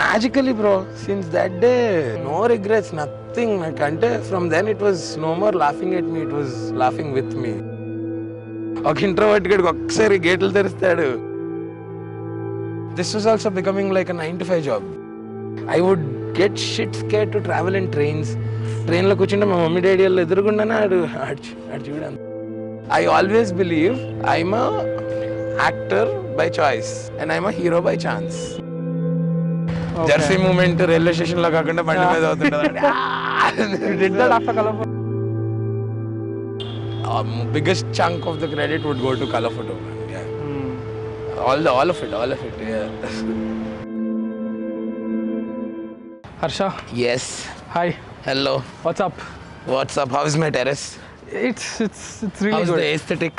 magically bro, since that day no regrets, nothing. Like from then it was no more laughing at me, it was laughing with me. ఒక introvert గడికి ఒక్కసారి గేట్లు తెరుస్తాడు. This was also becoming like a 9 to 5 job. I would get shit scared to travel in trains. ట్రైన్లో కూర్చుంటే మా mummy daddy వాళ్ళు ఎదురుగుండానే ఆడు చూడండి. I always believe I'm a actor by choice and I'm a hero by chance. Jersey moment railway station లో కాకుండా బండి మీద అవుతుంటది. Biggest chunk of the credit would go to color photo. Yeah. All of it. Yeah. Harsha. Yes. Hi. Hello. What's up? How is my terrace? It's really How's good. the aesthetic?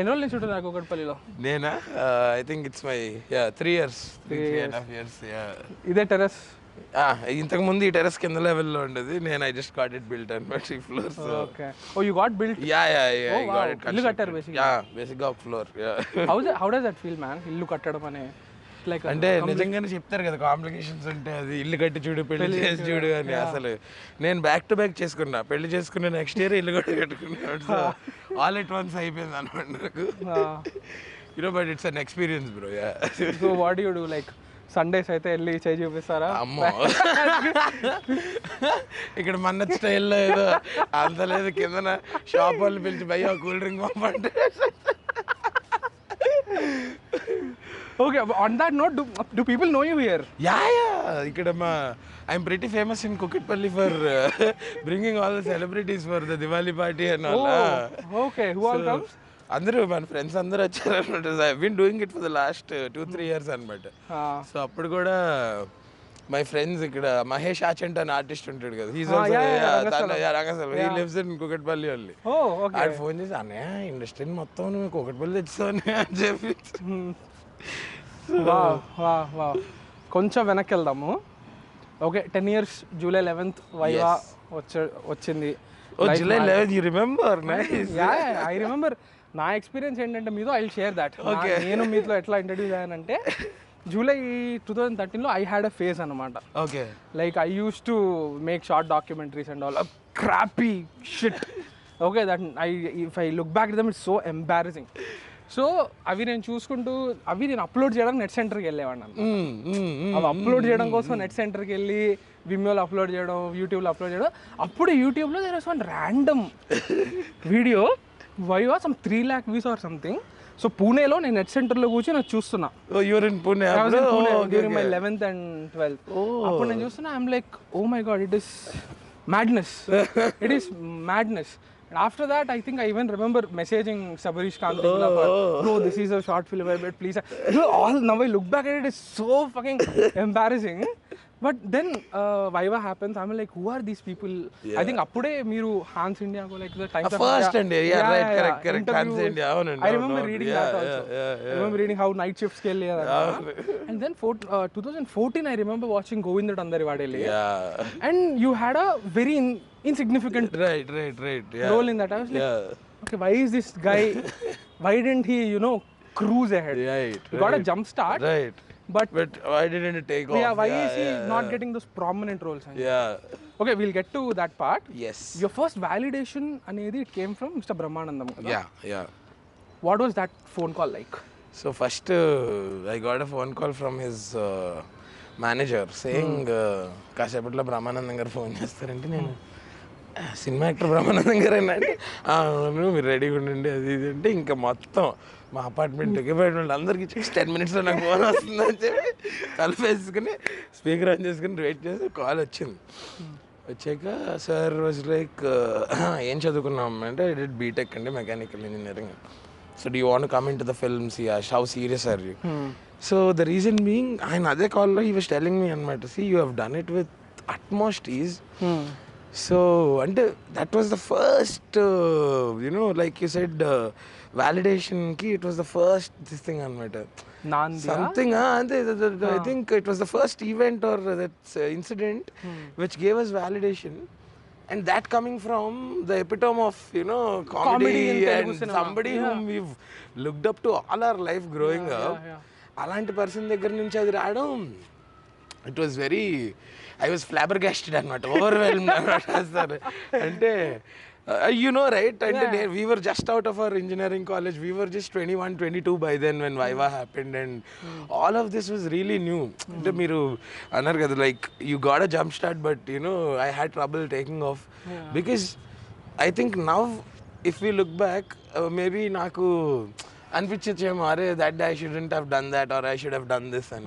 ఎన్నో నుంచి ఉంటుంది నాకు కూకట్పల్లిలో? నేనా? I think it's my 3 years. 3.5 years. Yeah. ఇదే terrace? ఇంతకు ముందు ఈ టెర్రస్ కింద లెవెల్లో ఉండేది. నేను I just got it built on my 3 floors. So. Okay. Oh, you got built? Yeah. Oh, I wow. got it. ఇల్లు కట్టారు basically. Yeah, basically floor. Yeah. How does that feel, man? ఇల్లు కట్టడం అనే like అంటే నిజంగానే చెప్తారు కదా complications ఉంటే, అది ఇల్లు కట్టి చూడు పెళ్లి చేసి చూడు అని. అసలు నేను బ్యాక్ టు బ్యాక్ చేసుకున్నా, పెళ్లి చేసుకున్న నెక్స్ట్ ఇయర్ ఇల్లు కూడా కట్టుకున్నాను. సో ఆల్ ఎట్ వన్స్ అయిపోయింది అనమాట నాకు. But it's an experience bro. So what you do, like Sundays అయితే వెళ్ళి చేయి చూపిస్తారా? అమ్మో, ఇక్కడ మన స్టైల్లో ఏదో అంత లేదు, కిందన షాప్ వాళ్ళు పిలిచి భయ్యా కూల్ డ్రింక్ పంపంటే. Okay, on that note, do people know you here? Yeah. Ikkada I'm pretty famous in Kukatpalli for bringing all the celebrities for the Diwali party and all. Oh, okay. Who all comes? అందరూ మన friends అందరూ వచ్చారు అనమాట. I been doing it for the last 2-3 years అనమాట. So అప్పుడు కూడా my friends ఇక్కడ మహేష్ ఆచంట్ అని ఆర్టిస్ట్ ఉంటాడు కదా, Rangasthalam, he lives in Kukatpally only. ఆడు ఫోన్ చేసి అన్నయ్య ఇండస్ట్రీని మొత్తం నువ్వు కుకట్పల్లి తెచ్చావు అని చెప్పి. కొంచెం వెనక్కి వెళ్దాము. Okay, 10 years July 11th viva వచ్చింది. July 11th, you remember? Nice. Yeah, I remember. నా ఎక్స్పీరియన్స్ ఏంటంటే మీతో ఐ షేర్ దాట్. నేను మీతో ఎట్లా ఇంట్రడ్యూస్ అయ్యానంటే జూలై 2013లో ఐ హ్యాడ్ అ ఫేజ్ అనమాట. Okay, like I use to make short documentaries and all crappy shit. Okay, that if I look back them it's so embarrassing. So అవి నేను చూసుకుంటూ నేను అప్లోడ్ చేయడానికి నెట్ సెంటర్కి వెళ్ళేవాడిని. అవి అప్లోడ్ చేయడం కోసం నెట్ సెంటర్కి వెళ్ళి విమ్యోలో అప్లోడ్ చేయడం, యూట్యూబ్లో అప్లోడ్ చేయడం. అప్పుడు యూట్యూబ్లో there was one random video viva some 3 lakh views or something. So పూణేలో నేను నెట్ సెంటర్లో కూర్చొని నేను చూస్తున్నా. During my 11th and 12th. అప్పుడు నేను చూస్తున్నా, I'm like oh my God, it is madness. It is madness. And after that, I think I even remember messaging Sabarish Kanthikula for, bro, this is a short film, but please. Now I look back at it, it's so fucking embarrassing. But then Viva happens. I'm like, who are these people? I think appude meeru Hans India go like the Times of first India. Yeah, right, correct. Hans India. I remember reading that also. I remember reading how night shifts ke liye. And then 2014, I remember watching Govinda Dandarivadeli. Yeah. And you had a very insignificant right role in that. I was like, okay, why is this guy, why didn't he cruise ahead? He got a jump start, but why didn't it take off? Why is he not getting those prominent roles? Okay, we'll get to that part. Yes. Your first validation anedi, it came from Mr. Brahmanandam. Yeah. What was that phone call like? So first I got a phone call from his manager saying కాసేపట్లో బ్రహ్మానందం గారు phone చేస్తారంటే, నేను cinema actor Brahmanandam గారు అంటే మీరు రెడీగా ఉండండి అది ఇది అంటే, ఇంకా మొత్తం మా అపార్ట్మెంట్కి బయట అందరికి 10 minutesలో నాకు ఫోన్ వస్తుంది అని చెప్పి తలుపు వేసుకుని స్పీకర్ ఆన్ చేసుకుని వెయిట్ చేసి కాల్ వచ్చింది. వచ్చాక సార్ వాజ్ లైక్, ఏం చదువుకున్నాం అంటే, ఐ డిడ్ బీటెక్ అండి, mechanical engineering. So do you want come in to the films? How serious are you? So the reason being, ఆయన అదే కాల్లో హీ వాజ్ టెలింగ్ మీ అనమాట, see you have done it with utmost ease. So అంటే that was the first like you said వ్యాలిడేషన్కి it was the first this thing అనమాట. Something అంతే, I think it was the first event or that incident which gave us validation. And that coming from the epitome of comedy and somebody whom we've looked up to all our life growing up, అలాంటి person దగ్గర నుంచి అది రావడం, it was very I was flabbergasted అనమాట, overwhelmed అనమాట sir. అంటే you know, right? And we were just out of our engineering college. We were just 21, 22 by then when Viva happened, and all of this was really new. అంటే మీరు అన్నారు కదా, like you got a jump start, but you know, I had trouble taking off because I think now if we look back, maybe నాకు అనిపించేమో, అరే that day I shouldn't have done that, or I should have done this, and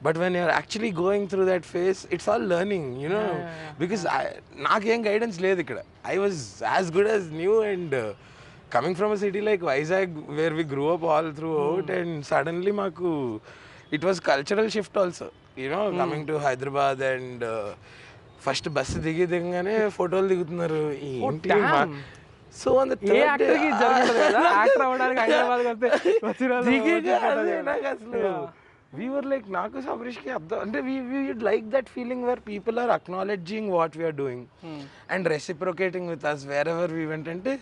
but when you're actually going through that phase, it's all learning, you know. Because నాకేం guidance లేదు ఇక్కడ. I was as good as new, and coming from a city like Vizag where we grew up all throughout, and suddenly మాకు it was cultural shift also, you know, coming to Hyderabad, and first bus దిగగానే ఫోటోలు దిగుతున్నారు. ఏంటి so we were like, నాకు సబరీష్కి అర్థం అంటే we would like that feeling where people are acknowledging what we are doing and reciprocating with us wherever we went. అంటే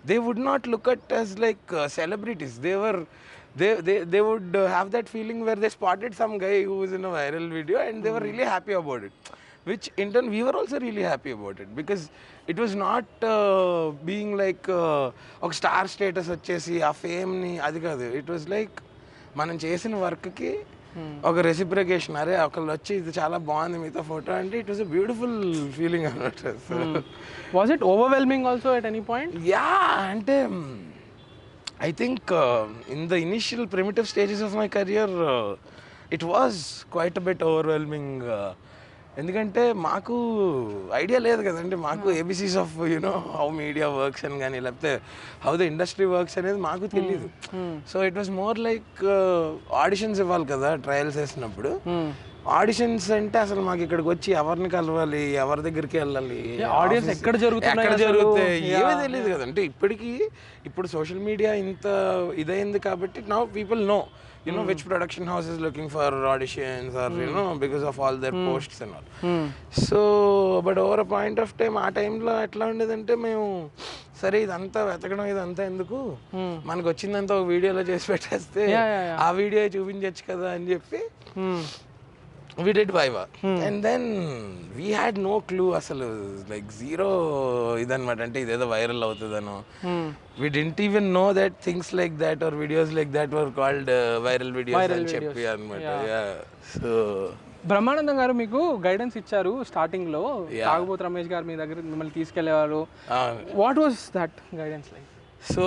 they would not look at us like celebrities. They would have that feeling where they spotted some guy who was in a viral video and they were really happy about it, which in turn we were also really happy about it, because it was not being like ఒక star status వచ్చేసి ఆ ఫేమ్ని అది కాదు. It was like మనం చేసిన వర్క్కి ఒక reciprocation. అరే ఒకళ్ళు వచ్చి ఇది చాలా బాగుంది మీతో ఫోటో అంటే it was a beautiful feeling అనమాట. Was it overwhelming also at any point? Yeah, అంటే I think in the initial primitive stages of my career it was quite a bit overwhelming. ఎందుకంటే మాకు ఐడియా లేదు కదండి, మాకు ABCs of you know how media works అని కానీ లేకపోతే how the industry works అనేది మాకు తెలియదు. So it was more like auditions ఇవ్వాలి కదా ట్రయల్స్ వేసినప్పుడు. ఆడిషన్స్ అంటే అసలు మాకు ఇక్కడికి వచ్చి ఎవరిని కలవాలి, ఎవరి దగ్గరికి వెళ్ళాలి, ఆడియన్స్ ఎక్కడ జరుగుతాయి ఏమీ తెలియదు కదంటే. ఇప్పుడు సోషల్ మీడియా ఇంత ఇదైంది కాబట్టి now people know, you know, which production house is looking for auditions, or you know, because of all their posts and all. So but over a point of time ఆ టైంలో ఎట్లా ఉండేదంటే మేము సరే ఇదంతా వెతకడం ఇదంతా ఎందుకు, మనకు వచ్చిందంతా ఒక వీడియోలో చేసి పెట్టేస్తే ఆ వీడియో చూపించచ్చు కదా అని చెప్పి we did Viva. And then we had no clue అసలు, like zero ఇదన్నమాట. అంటే ఇదేదో viral అవుతుందనో, we didn't even know that things like that or videos like that were called viral videos అని చెప్పి అనమాట. సో బ్రహ్మానందం గారు మీకు గైడెన్స్ ఇచ్చారు స్టార్టింగ్ లో, తాగుబోతు రమేష్ గారు మీ దగ్గర మిమ్మల్ని తీసుకెళ్లేవారు. What was that guidance like? So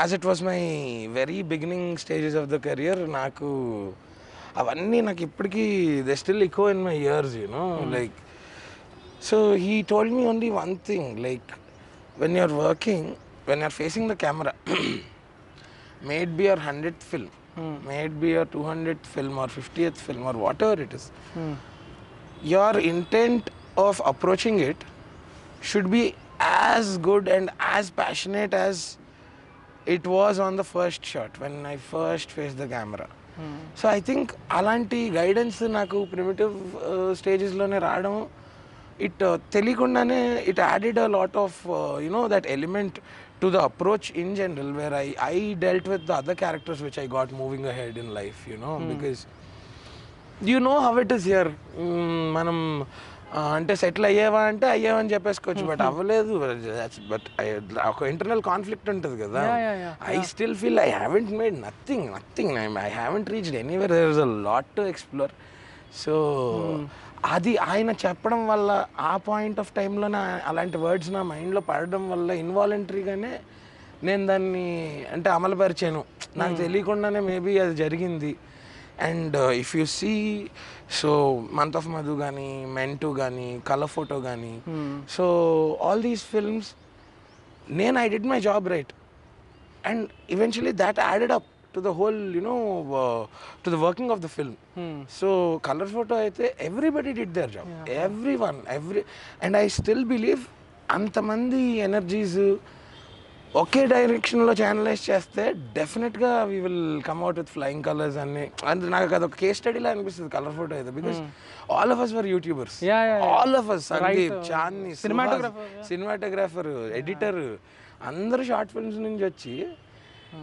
as it was my very beginning stages of the career, నాకు అవన్నీ నాకు ఇప్పటికీ they still echo in my ears, you know. Like so he told me only one thing, like when you're working, when you're facing the camera, may it be your 100th film, may it be your 200th film or 50th film or whatever it is, your intent of approaching it should be as good and as passionate as it was on the first shot when I first faced the camera. So I think అలాంటి guidance నాకు primitive స్టేజెస్లోనే రావడం, it తెలియకుండానే it added a lot of you know that element to the approach in general, where I dealt with the other characters which I got moving ahead in life, you know. Because you know how it is here. మనం అంటే settle అయ్యేవా అంటే అయ్యేవని చెప్పేసుకోవచ్చు, but అవ్వలేదు. But ఒక internal conflict ఉంటుంది కదా. I still feel I haven't made nothing, I haven't reached anywhere, there is a lot to explore. So అది ఆయన చెప్పడం వల్ల, ఆ పాయింట్ ఆఫ్ టైంలోనే అలాంటి వర్డ్స్ నా మైండ్లో పడడం వల్ల ఇన్వాలంటరీగానే నేను దాన్ని అంటే అమలుపరిచాను. నాకు తెలియకుండానే మేబీ అది జరిగింది. And if you see, so Month of Madhu కానీ, మెంటూ కానీ, కలర్ ఫోటో కానీ, సో ఆల్ దీస్ ఫిల్మ్స్ నేను I did my job right, and eventually that added up to the whole, you know, to the working of the film. So Colour photo అయితే everybody did their job, everyone, and I still believe అంతమంది energies ఒకే డైరెక్షన్లో channelize చేస్తే డెఫినెట్గా we will come out with flying colours అన్ని. అంటే నాకు అదొక కేస్ స్టడీలా అనిపిస్తుంది కలర్ ఫోటో అయితే, because all of us were YouTubers, all of us, Sandeep, Chandni, cinematographer, editor, అందరూ షార్ట్ ఫిల్మ్స్ నుంచి వచ్చి,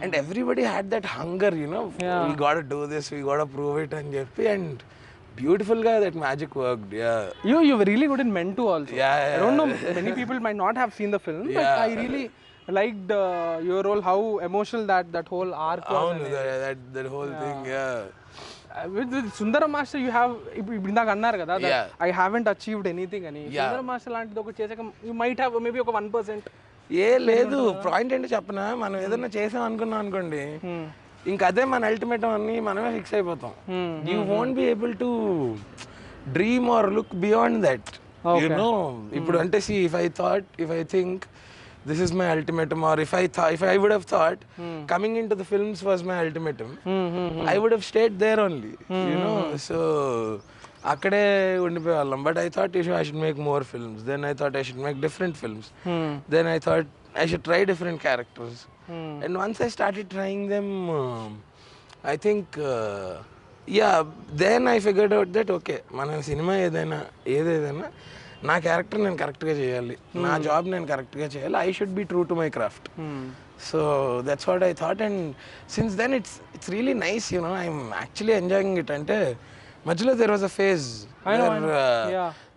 and everybody had that hunger, you know, we got do this, we got prove it అని చెప్పి. అండ్ బ్యూటిఫుల్గా that magic worked. You were really good in Men Too also. I don't know, many people might not have seen the film, but I really liked your role, how emotional that whole arc was. అవును, that whole thing. With Sundaram Master you have, ఇప్పుడు ఇందాక అన్నారు కదా, I haven't achieved anything అని. Sundaram Master లాంటిది ఒకటి చేసాక you might have maybe ఒక 1%. లేదు, పాయింట్ ఏంటో చెప్పనా, మనం ఏదైనా చేసాం అనుకున్నాం అనుకోండి, ఇంకా అదే మన అల్టిమేట్ అని మనమే ఫిక్స్ అయిపోతాం. You won't be able to dream are look beyond that, you know. ఇప్పుడు అంటే if I think this is my ultimatum, or if I would have thought coming into the films was my ultimatum, I would have stayed there only, you know. So akkade undipoyallam, but I thought I should make more films. Then I thought I should make different films. Then I thought I should try different characters. And once I started trying them, I think then I figured out that okay, మన cinema ఏదైనా నా character నేను కరెక్ట్గా చేయాలి, నా job నేను కరెక్ట్గా చేయాలి, I should be true to my craft. So that's what I thought, and since then it's really nice, you know. I'm actually enjoying it. అంటే మధ్యలో there was a phase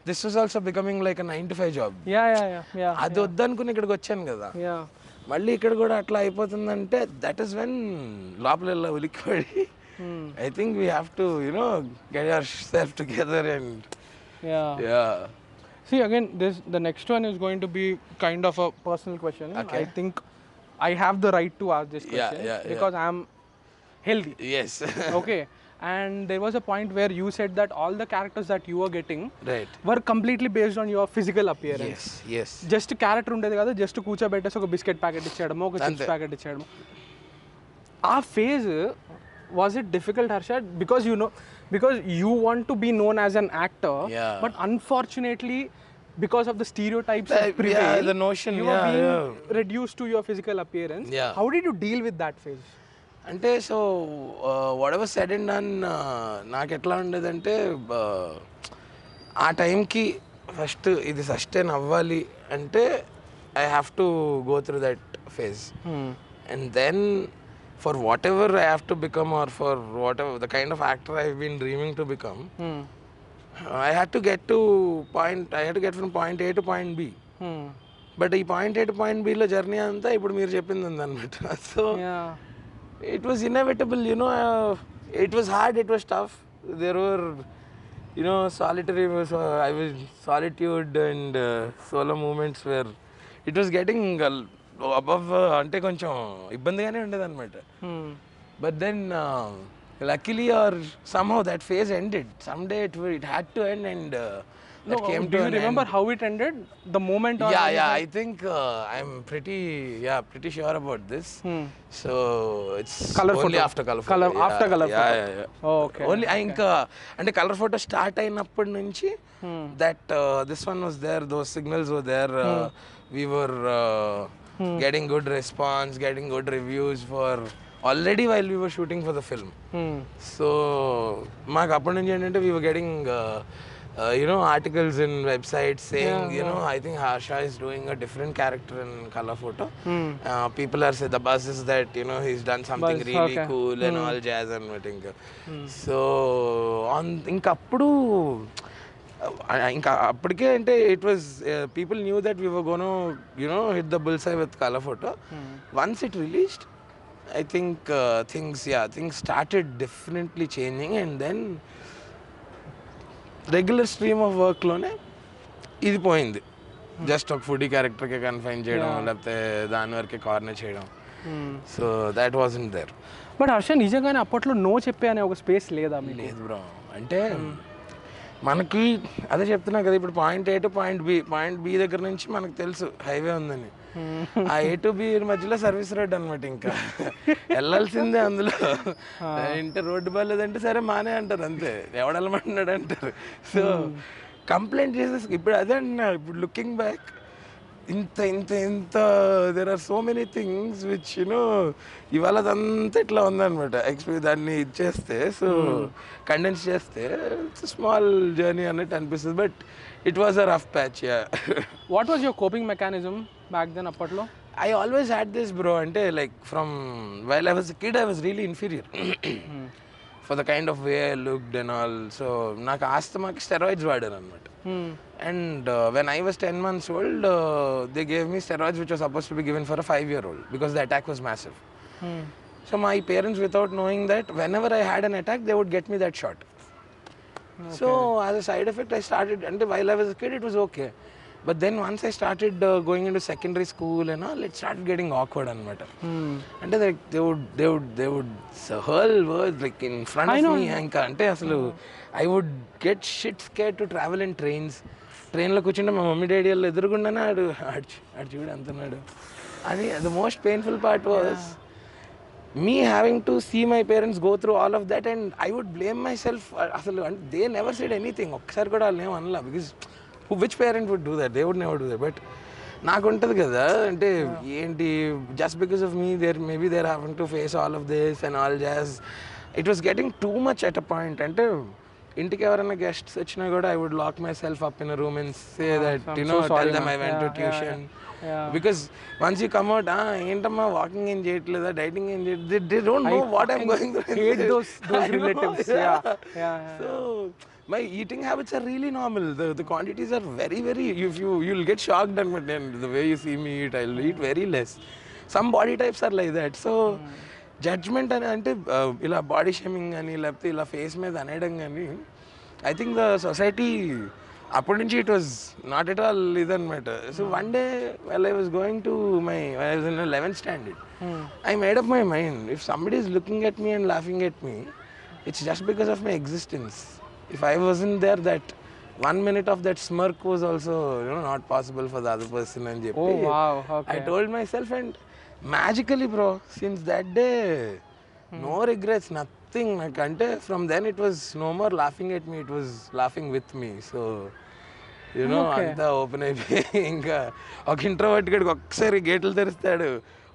this was also becoming like a 9 to 5 job. అది వద్దనుకుని ఇక్కడికి వచ్చాను కదా, మళ్ళీ ఇక్కడ కూడా అట్లా అయిపోతుందంటే దట్ ఈస్ వెన్ లోపల ఉలిక్కిపడి I think we have to, you know, get your self together. And See, again, the next one is going to be kind of a personal question. Okay. I think I have the right to ask this question because I am healthy. Yes. Okay. And there was a point where you said that all the characters that you were getting were completely based on your physical appearance. Yes. Just character ఉండేది కదా, just కూర్చోబెట్టేసి ఒక biscuit packet ఇచ్చేయడము, ఒక chips packet ఇచ్చేయడము. ఆ phase, was it difficult, Harsha? Because you want to be known as an actor, but unfortunately because of the stereotypes that prevail, the notion, you are being reduced to your physical appearance. How did you deal with that phase? అంటే so whatever said and done, నాకు ఎట్లా ఉండేదంటే ఆ టైంకి first ఇది sustain అవ్వాలి అంటే I have to go through that phase, and then for whatever I have to become, or for whatever the kind of actor I've been dreaming to become, I had to get from point A to point B. But ఈ point A to point B లో journey అంతా ఇప్పుడు మీరు చెప్పింది ఉందన్నమాట. So it was inevitable, you know. It was hard, it was tough. There were, you know, solitude and solo moments where it was getting above, అంటే కొంచెం ఇబ్బందిగానే ఉండేది అనమాట. But then luckily or somehow that phase ended. Some day it had to end, and that came to an end. Do you remember how it ended? The moment? I think I'm pretty sure about this. So it's color only photo. after color photo. After color photo. Yeah. Oh, okay. Only ఇంకా అంటే colour photo start అయినప్పటి నుంచి that this one was there, those signals were there. We were getting good response, getting good reviews for already while we were shooting for the film. So మాకు అప్పటి నుంచి ఏంటంటే we were getting you know, articles in websites saying, you know, I think Harsha is doing a different character in color photo. People are saying the buzz is that, you know, he's done something really cool and all jazz and everything. So on ఇంకా అప్పటికే అంటే it was people knew that we were gonna, you know, hit the bullseye with Colour Photo. Once it released, I think things started definitely changing. And then regular stream of వర్క్లోనే ఇది పోయింది. Just ఒక foodie క్యారెక్టర్కే confine చేయడం, లేకపోతే దాని వరకే corner చేయడం. So that wasn't there. But Harsha, నిజంగానే అప్పట్లో నో చెప్పే అనే ఒక స్పేస్ లేదా? లేదు బ్రో. అంటే మనకి అదే చెప్తున్నా కదా, ఇప్పుడు point A to point B దగ్గర నుంచి మనకు తెలుసు హైవే ఉందని. ఆ ఏ టు బి మధ్యలో సర్వీస్ రోడ్ అనమాట. ఇంకా వెళ్ళాల్సిందే అందులో. అంటే రోడ్డు బాగాలేదంటే సరే మానే అంటారు, అంతే. ఎవడెళ్ళమంటున్నాడు అంటారు. సో కంప్లైంట్ చేసేసి ఇప్పుడు అదే అంటున్నా. ఇప్పుడు లుకింగ్ బ్యాక్, ఇంత there are so many things which, you know, ఇవాళ అదంతా ఇట్లా ఉందన్నమాట. దాన్ని ఇచ్చేస్తే, సో కండెన్స్ చేస్తే ఇట్స్ స్మాల్ జర్నీ అన్నట్టు అనిపిస్తుంది. But it was a rough patch. What was your coping mechanism back then? అప్పట్లో I always had this, bro. అంటే like from while I was a kid, I was really inferior. For the kind of way I looked and all. So నాకు ఆస్తమాకి steroids వాడారు అనమాట. And when I was 10 months old, they gave me steroids which were supposed to be given for a 5-year-old because the attack was massive. So my parents, without knowing that, whenever I had an attack, they would get me that shot. So as a side effect, I started, and while I was a kid, it was okay. But then once I started going into secondary school and all, it started getting awkward anamata. And like they would hurl words like in front of me. Anka ante asalu I would get shit scared to travel in trains. Train lo కూర్చుంటే మా mummy daddy వాళ్ళు ఎదురుగుండానే ఆడు చూడు అంటున్నాడు అని. The most painful part was me having to see my parents go through all of that, and I would blame myself. అసలు they never said anything. ఒక్కసారి కూడా వాళ్ళు ఏం అనలా, because which parent would do that? They would never do that. But నాకు ఉంటుంది కదా అంటే ఏంటి, just because of me maybe they're having to face all of this and all jazz. It was getting too much at a point. అంటే ఇంటికి ఎవరైనా guests వచ్చినా కూడా I would lock myself up in a room and say that, tell them I went to tuition. Because once you come out, ఏంటమ్మా walking ఏం చేయట్లేదా, dieting ఏం చేయట్లేదు, they don't know what I'm going through. Hate those relatives. So my eating habits are really normal. The quantities are very, very, you'll get shocked at the way you see me eat. I'll eat very less. Some body types are like that. So judgment అంటే ఇలా body shaming అని లేకపోతే ఇలా face మీద అనేయడం కానీ, I think the society అప్పటి నుంచి it was not at all ఇదన్నమాట. So one day while I was going to I was in 11th standard, I made up my mind, if somebody is looking at me and laughing at me, it's just because of my existence. If I wasn't there, that 1 minute of that smirk was also not possible for the other person and చెప్పి, oh wow, okay. I told myself, and magically bro, since that day no regrets, nothing. Like from then it was no more laughing at me, it was laughing with me. So అంతా open అయిపోయి ఇంకా ఒక introvert గడికి ఒక్కసారి గేట్లు తెరుస్తాడు,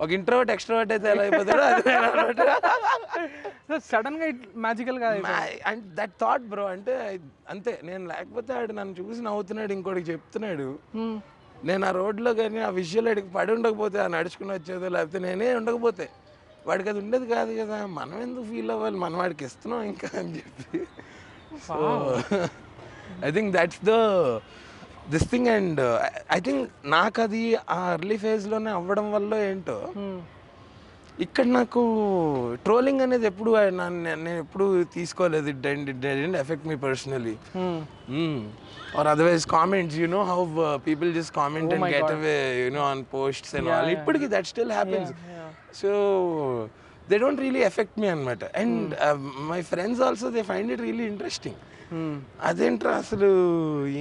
ఒక introvert extrovert అయితే ఎలా అయిపోతాడు సడన్ గా మ్యాజికల్ గా. అండ్ దట్ థాట్ బ్రో, అంటే అంతే, నేను లేకపోతే ఆడు నన్ను చూసి నవ్వుతున్నాడు, ఇంకోటికి చెప్తున్నాడు. నేను ఆ రోడ్లో కానీ ఆ విజువల్ అడిగి పడి ఉండకపోతే, ఆ నడుచుకుని వచ్చేదో లేకపోతే నేనే ఉండకపోతే వాడికి అది ఉండేది కాదు కదా. మనం ఎందుకు ఫీల్ అవ్వాలి, మనం వాడికి ఇస్తున్నాం ఇంకా అని చెప్పి. So I think that's this thing. And I think నాకు అది ఆ ఎర్లీ ఫేజ్లోనే అవ్వడం వల్ల ఏంటో ఇక్కడ నాకు ట్రోలింగ్ అనేది ఎప్పుడు నేను ఎప్పుడు తీసుకోలేదు. It didn't effect me personally. Or otherwise comments, how people just comment and get away, on posts and all. Ippudiki that still happens. So they don't really affect me anamata. And my friends also, they find it really interesting. అదేంట్రా అసలు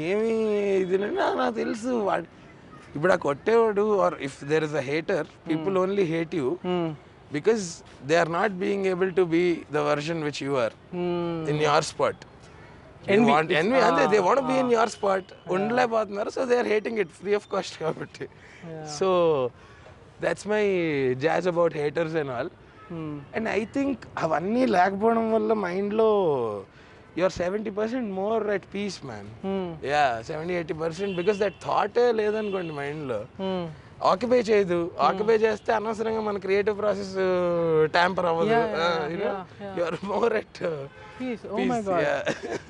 ఏమి ఇది నాకు తెలుసు. ఇప్పుడు ఆ కొట్టేవాడు, or if there is a hater, people only hate you because they are not being able to be the version which you are in your spot. Envy, they want to be in your spot, ఉండలేకపోతున్నారు, so they are hating it free of cost కాబట్టి. So that's my jazz about haters and all. And I think అవన్నీ లేకపోవడం వల్ల మైండ్లో you're 70% more at peace, man. 70-80%, because that thought లేదనుకోండి మైండ్లో, occupy చేయదు. Occupy చేస్తే అనవసరంగా మన క్రియేటివ్ ప్రాసెస్ ట్యాంపర్ అవ్వదు. you're more at peace. Oh my god.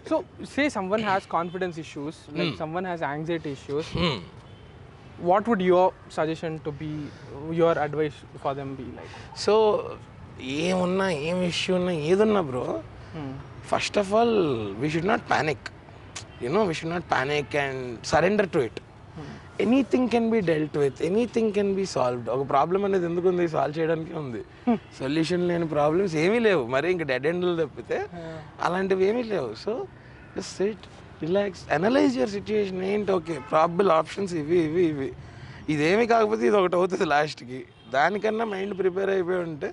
So say someone has confidence issues, like someone has anxiety issues, what would your suggestion to be, your advice for them be like? So ఏమున్నా, ఏం issue ఉన్నా, ఏదున్నా bro, first of all we should not panic. We should not panic and surrender to it. Anything can be dealt with, anything can be solved. ఒక problem అనేది ఎందుకు ఉంది, solve చేయడానికి ఉంది. సొల్యూషన్ లేని ప్రాబ్లమ్స్ ఏమీ లేవు, మరి ఇంకా డెడ్ ఎండ్లు తప్పితే అలాంటివి ఏమీ లేవు. So just SIT, relax, analyse your situation. ఏంటి, ఓకే ప్రాబబుల్ ఆప్షన్స్ ఇవి, ఇదేమి కాకపోతే ఇది ఒకటి అవుతుంది లాస్ట్కి. దానికన్నా మైండ్ ప్రిపేర్ అయిపోయి ఉంటే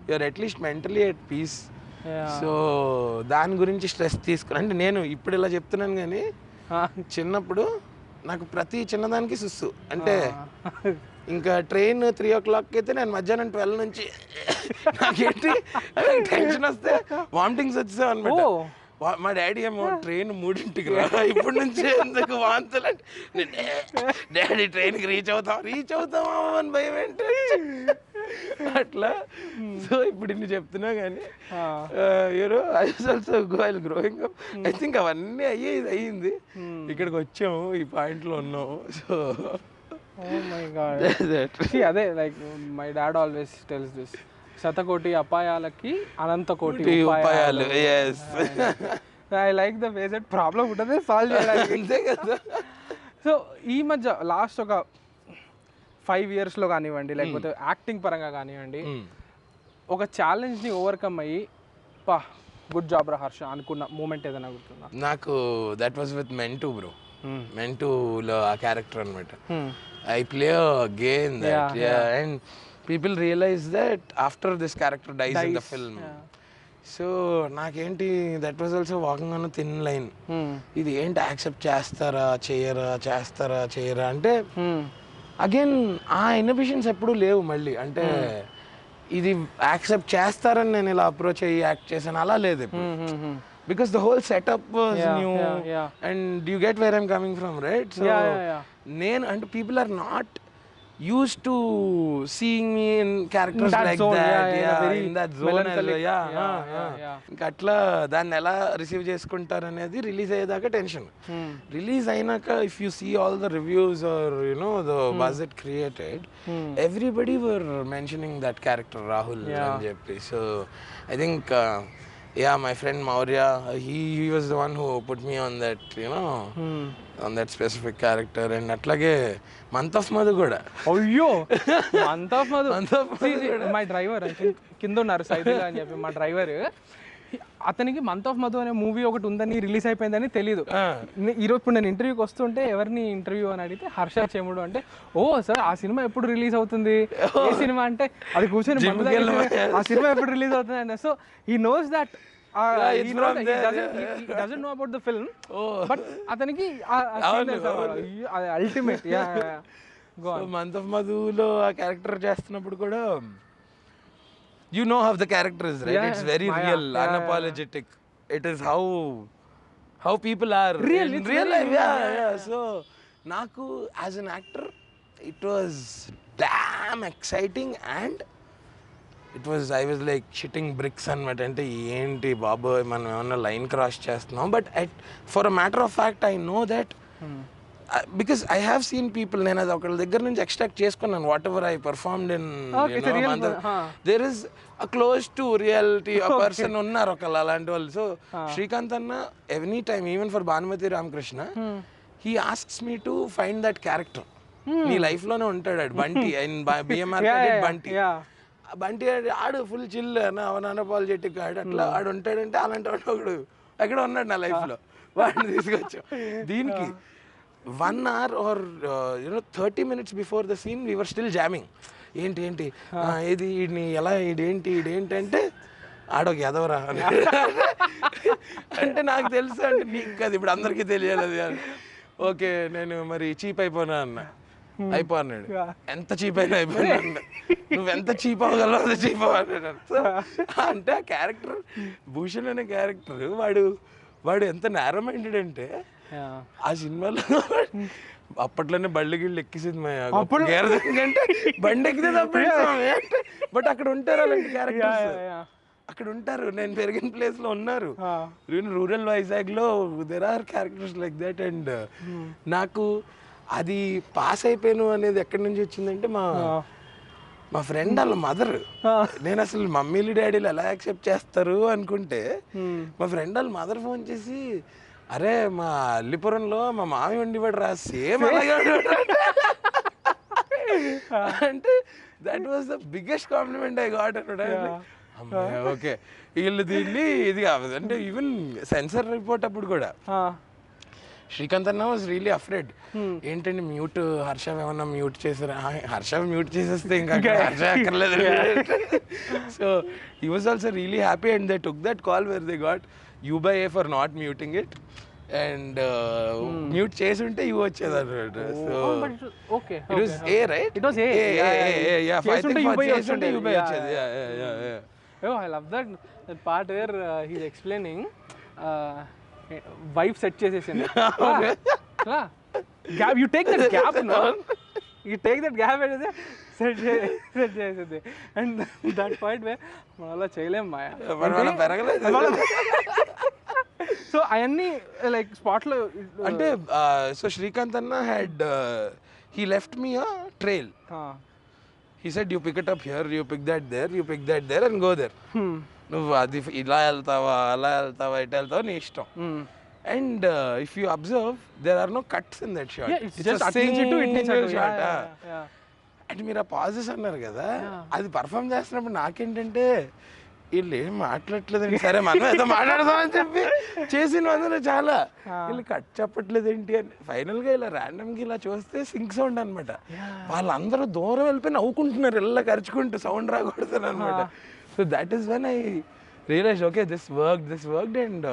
you're at least mentally at peace. So దాని గురించి స్ట్రెస్ తీసుకుని, అంటే నేను ఇప్పుడు ఇలా చెప్తున్నాను కానీ చిన్నప్పుడు నాకు ప్రతి చిన్నదానికి సుస్సు. అంటే ఇంకా ట్రైన్ 3 o'clock అయితే నేను మధ్యాహ్నం 12 నుంచి నాకేంటి టెన్షన్ వస్తే వామిటింగ్స్ వచ్చేసావు అనమాట. మా డాడీ ఏమో ట్రైన్ 3ంటికి రా, ఇప్పటి నుంచే ఎందుకు వాంతులు అంటే, డాడీ ట్రైన్కి రీచ్ అవుతావా అని భయం ఏంటి. అట్లా. సో ఇప్పుడు ఇన్ని చెప్తున్నా కానీ you know I was also while growing up I think అవన్నీ అయ్యింది, ఇక్కడికి వచ్చాము, ఈ పాయింట్లో ఉన్నాము. So oh my god, see అదే like my dad always tells this, శతకోటి అపాయాలకి అనంత కోటి ఉపాయాలు. I like the way that problem ఉంటుంది సాల్వ్ చేయడానికి. అంతే కదా. సో ఈ మధ్య లాస్ట్ ఒక 5 yearsలో కానివ్వండి, లేకపోతే యాక్టింగ్ పరంగా కానివ్వండి, ఒక ఛాలెంజ్ని ఓవర్కమ్ అయ్యి పా గుడ్ జాబ్ రా హర్ష అనుకున్న మూమెంట్ ఏదైనా గుర్తుందా? నాకు that was with Mentoo bro. మెంటూలో ఆ క్యారెక్టర్ అనమాట. I play a gay in that, and people realize that after this character dies in the film. So నాకేంటి that was also walking on thin line. ఇది ఏంటి accept చేస్తారా చేయరా అంటే again ఆ ఇన్హిబిషన్స్ ఎప్పుడూ లేవు మళ్ళీ. అంటే ఇది యాక్సెప్ట్ చేస్తారని నేను ఇలా అప్రోచ్ అయ్యి యాక్ట్ చేశాను అలా లేదు ఇప్పుడు. Because the whole setup was new, and you get where I'm coming from, right? So, and people are not used to seeing me in characters like zone, that. In that zone as well. ఇంకా అట్లా దాన్ని ఎలా receive చేసుకుంటారనేది release అయ్యేదాకా tension. Release అయినాక if you see all the reviews or you know the buzz it created, everybody were mentioning that character Rahul అని చెప్పి. So I think my friend Maurya, he was the one who put me on that, on that specific character. And atlage month of Madhu kuda. Ayyo, month of Madhu. My driver, I think కింద ఉన్నారు సైదుగా అని చెప్పి మా driver, అతనికి month of Madhu అనే movie ఒకటి ఉందని release అయిపోయిందని తెలీదు. ఈరోజు ఇప్పుడు నేను ఇంటర్వ్యూకి వస్తుంటే ఎవరిని ఇంటర్వ్యూ అని అడిగితే హర్ష చెముడు అంటే, ఓ సార్ ఆ సినిమా ఎప్పుడు రిలీజ్ అవుతుంది, ఏ సినిమా అంటే అది కూర్చొని ఆ సినిమా ఎప్పుడు రిలీజ్ అవుతుంది అంటే. So he knows that doesn't know about the film, but అతనికి అల్టిమేట్. మంత్ ఆఫ్ మధులో ఆ క్యారెక్టర్ చేస్తున్నప్పుడు కూడా you know how the character is, right? It's very real, unapologetic. It is how people are in real life. So naku as an actor it was damn exciting, and I was like shitting bricks anamata. Ante enti baboy manam emana line cross chestunam, but for a matter of fact I know that because I have seen people, నేను అది ఒకళ్ళ దగ్గర నుంచి extract చేసుకున్నాను. What ever I performed in there is a close to reality a person ఉన్నారు ఒకళ్ళు అలాంటి వాళ్ళు. సో శ్రీకాంత్ అన్న any time even for Bhanumathi Ramakrishna he asks me to find that character. నీ లైఫ్ లోనే ఉంటాడు ఆడు బంటి ఇన్ బిఎంఆర్ బంటి. బంటి ఆడు ఫుల్ చిల్ అన్అపాలజెటిక్ ఆడు అట్లా ఆడు ఉంటాడంటే అలాంటి వాడు ఒకడు ఎక్కడ ఉన్నాడు నా లైఫ్ లో, వాడిని తీసుకొచ్చాం. దీనికి 1 hour or 30 minutes before the scene we were still jamming. ఏంటి ఏది ఈడిని ఎలా ఇదేంటి అంటే ఆడొక ఎదవరా అంటే నాకు తెలుసు అంటే నీకు కదా ఇప్పుడు అందరికీ తెలియాలి అది. ఓకే నేను మరి చీప్ అయిపోయినా అయిపోన్నాడు. ఎంత చీప్ అయినా అయిపోయినా, నువ్వెంత చీప్ అవ్వగలవు అంత చీప్ అవ్వన్నాడు. సో అంటే ఆ క్యారెక్టర్ భూషణ్ అనే క్యారెక్టర్ వాడు ఎంత నేరో మైండెడ్ అంటే ఆ సినిమాలో అప్పట్లోనే బళ్ళు గిళ్ళు ఎక్కిసింది అంటే బండి ఎక్కితే తప్పంటే, బట్ అక్కడ ఉంటారు అలాంటి క్యారెక్టర్స్, అక్కడ ఉంటారు. నేను పెరిగిన ప్లేస్ లో ఉన్నారు, రూరల్ వైజాగ్ లో there are characters like that. And నాకు అది పాస్ అయిపోయాను అనేది ఎక్కడి నుంచి వచ్చిందంటే మా ఫ్రెండ్ వాళ్ళ మదర్. నేను అసలు మమ్మీలు డాడీలు ఎలా యాక్సెప్ట్ చేస్తారు అనుకుంటే మా ఫ్రెండ్ వాళ్ళ మదర్ ఫోన్ చేసి, అరే మా అల్లిపురంలో మా మామి వండివాడు రా సేమ్ అలాగే అంటే that was the biggest compliment I got అనమాట. ఓకే వీళ్ళు దీన్ని ఇది కాదు అంటే ఈవెన్ సెన్సర్ రిపోర్ట్ అప్పుడు కూడా శ్రీకాంత్ అన్న వాజ్ రియలీ అఫ్రెడ్. ఏంటండి మ్యూట్ హర్ష ఏమన్నా మ్యూట్ చేసారా, హర్ష మ్యూట్ చేసేస్తే ఇంకా హర్ష అక్కర్లేదు. So he was also really happy and they took that call where they got U/A for not muting it. And mute చేసి ఉంటే యూ వచ్చేది అనమాట. So it was A, right? It was A. Yeah, I think చేసి ఉంటే U/A వచ్చేది. Oh, I love that part where he's explaining wife set చేసేసింది. Gap you take that gap, no you take that gap అంటే set చేసింది. And that point way మనం అలా చేయలేం మాయా. మనం పెరగలేదు. సో అవన్నీ లైక్ స్పాట్లో అంటే సో శ్రీకాంత్ అన్న had he left me a trail. He said you pick it up here, you pick that there, you pick that there and go there. నువ్వు అది ఇలా వెళ్తావా అలా వెళ్తావా ఇటు వెళ్తావా నీ ఇష్టం. And if you observe there are no cuts in that shot. And మీరు ఆ పాజెస్ అన్నారు కదా, అది పర్ఫామ్ చేస్తున్నప్పుడు నాకేంటంటే వీళ్ళు ఏం మాట్లాడట్లేదండి, సరే మనం ఏదో మాట్లాడదామని చెప్పి చేసిన అందులో చాలా వీళ్ళు కట్ చెప్పట్లేదు ఏంటి అని ఫైనల్గా ఇలా ర్యాండమ్గా ఇలా చూస్తే సింక్ సౌండ్ అనమాట. వాళ్ళందరూ దూరం వెళ్ళిపోయి నవ్వుకుంటున్నారు ఇలా ఖర్చుకుంటూ సౌండ్ రాకూడదు అనమాట. So that is when I realize okay this worked. And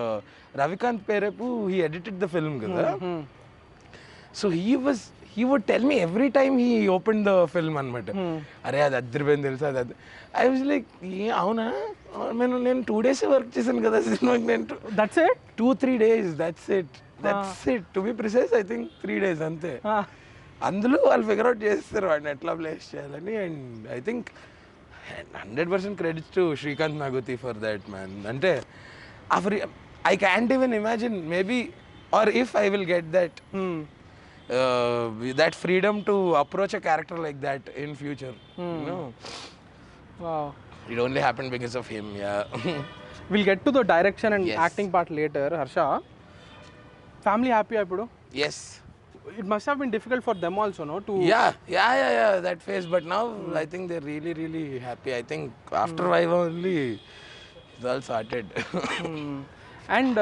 Ravikanth Perepu he edited the film కదా. So he would tell me every time he opened the film అనమాట, అరే అది అద్దరిపోయింది తెలుసా అది. ఐ వాజ్ లైక్ అవునా, నేను 2 days వర్క్ చేశాను కదా సినిమాకి. నేను that's it 2-3 days, that's it to be precise. I think 3 days అంతే. అందులో వాళ్ళు ఫిగర్ అవుట్ చేస్తారు వాడిని ఎట్లా ప్లేస్ చేయాలని. And I think 100% credits to Srikanth Naguthi for that, man. అంటే I can't even imagine maybe or if I will get that that freedom to approach a character like that in future. You know, wow, it only happened because of him. Yeah. We'll get to the direction and acting part later. Harsha, family happy appudu? Yes, it must have been difficult for them also, no, to yeah that phase, but now I think they're really happy. I think after Viva only it's all sorted. And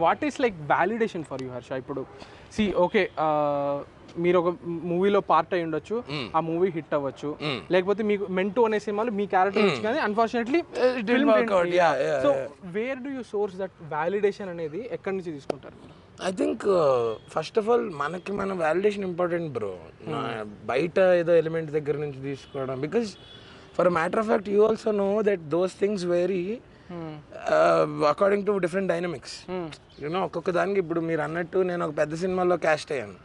what is like validation for you, Harsha? Ippudu see, okay, మీరు ఒక మూవీలో part అయి ఉండొచ్చు, ఆ movie hit అవ్వచ్చు, లేకపోతే మీకు మెంటో అనే సినిమాలో మీ క్యారెక్టర్ వచ్చి కానీ unfortunately so where do you source that validation అనేది ఎక్కడి నుంచి తీసుకుంటారు? I think first of all మనకి మన వ్యాలిడేషన్ ఇంపార్టెంట్ బ్రో. బయట ఏదో ఎలిమెంట్ దగ్గర నుంచి తీసుకోవడం, because for matter of fact you also know that those things vary according to different dynamics. You know ఒక్కొక్క దానికి ఇప్పుడు మీరు అన్నట్టు నేను ఒక పెద్ద సినిమాలో క్యాస్ట్ అయ్యాను,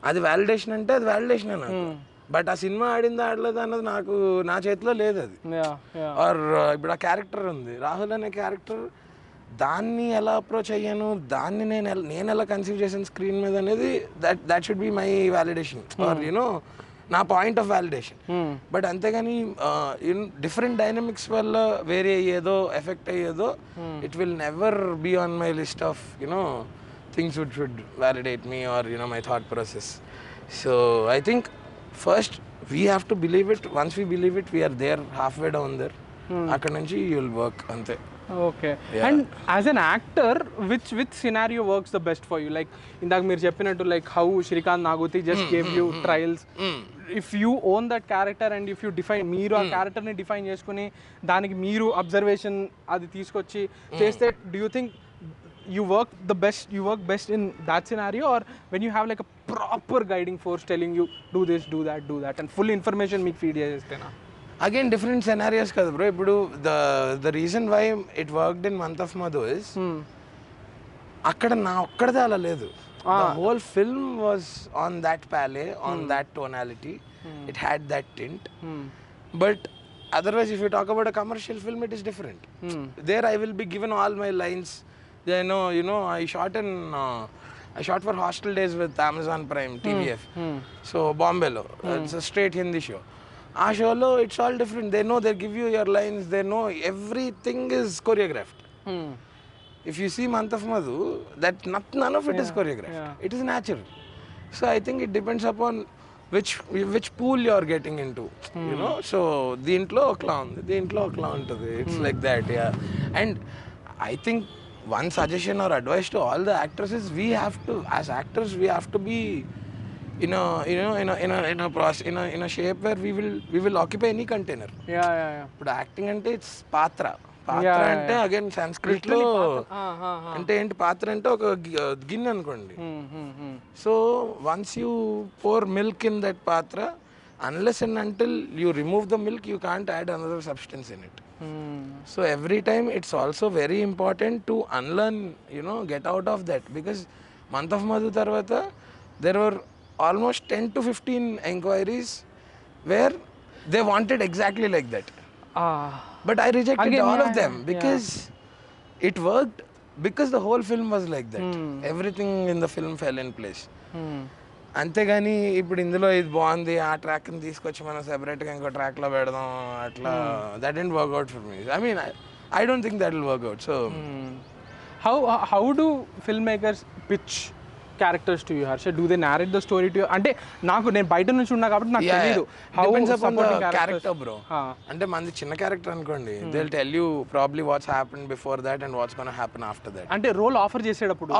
అది వ్యాలిడేషన్ అంటే అది వ్యాలిడేషన్ నాకు. బట్ ఆ సినిమా ఆడిందా ఆడలేదు అన్నది నాకు నా చేతిలో లేదు అది. ఆర్ ఇప్పుడు ఆ క్యారెక్టర్ ఉంది రాహుల్ అనే క్యారెక్టర్, దాన్ని ఎలా అప్రోచ్ అయ్యాను, దాన్ని నేను ఎలా కన్సీవ్ చేశాను స్క్రీన్ మీద అనేది that should be my validation or you know నా పాయింట్ ఆఫ్ వ్యాలిడేషన్. బట్ అంతేగాని డిఫరెంట్ డైనమిక్స్ వల్ల వేరే అయ్యేదో ఎఫెక్ట్ అయ్యేదో it will never be on my list of you know things which should validate me or you know my thought process. So I think first we have to believe it. Once we believe it we're there, half way down there. అక్కడ నుంచి you will work అంతే. Okay. And as an actor which scenario works the best for you? Like ఇందాక మీరు చెప్పినట్టు like how Srikanth Nagothi just gave you trials. If you own that character and if you define, మీరు ఆ క్యారెక్టర్ని define చేసుకుని దానికి మీరు అబ్జర్వేషన్ అది తీసుకొచ్చి చేస్తే, do you think you work best in that scenario, or when you have like a proper guiding force telling you do this, do that and full information మీకు feed చేస్తేనా? Again different scenarios కదా bro. ఇప్పుడు the reason why it worked in Month of Madhu is అక్కడ నా ఒక్కడిదే అలా లేదు. The whole film was on that palette, on that tonality. It had that tint. But otherwise if you talk about a commercial film, it is different. There I will be given all my lines. You know, I shot for Hostel Days with Amazon Prime, TVF. So Bombay lo, it's a straight Hindi show. Aa show lo it's all different. They know, they give you your lines, they know everything is choreographed. If you see Month of Madhu, that none of it is choreographed. It is natural. So I think it depends upon which pool you are getting into, you know. So deentlo okla untadi. It's like that, yeah. And I think one suggestion or advice to all the actors is we have to, as actors, we have to be in a shape where we will occupy any container. Yeah. But acting ante it's patra ante again Sanskrit lo ante enti patra ante oka ginne anukondi. So once you pour milk in that patra, unless and until you remove the milk, you can't add another substance in it. So every time it's also very important to unlearn, you know, get out of that, because Month of Madhu tarvata there were almost 10 to 15 inquiries where they wanted exactly like that. But I rejected Again, all yeah, of them because it worked, because the whole film was like that. Everything in the film fell in place. అంతేగాని ఇప్పుడు ఇందులో ఇది బాగుంది, ఆ ట్రాక్ని తీసుకొచ్చి మనం సెపరేట్గా ఇంకో ట్రాక్లో పెడదాం అట్లా, that didn't work out for me. I mean I don't think that will work out. So how do film makers pitch characters to you, Harsha? Do they narrate the story to you? అంటే నేను బయట నుంచి ఉన్నా కాబట్టి నాకు తెలియదు. How character bro, అంటే మనది చిన్న క్యారెక్టర్ అనుకోండి, they will tell you probably what's happen before that and what's gonna happen after that. అంటే రోల్ ఆఫర్ చేసేటప్పుడు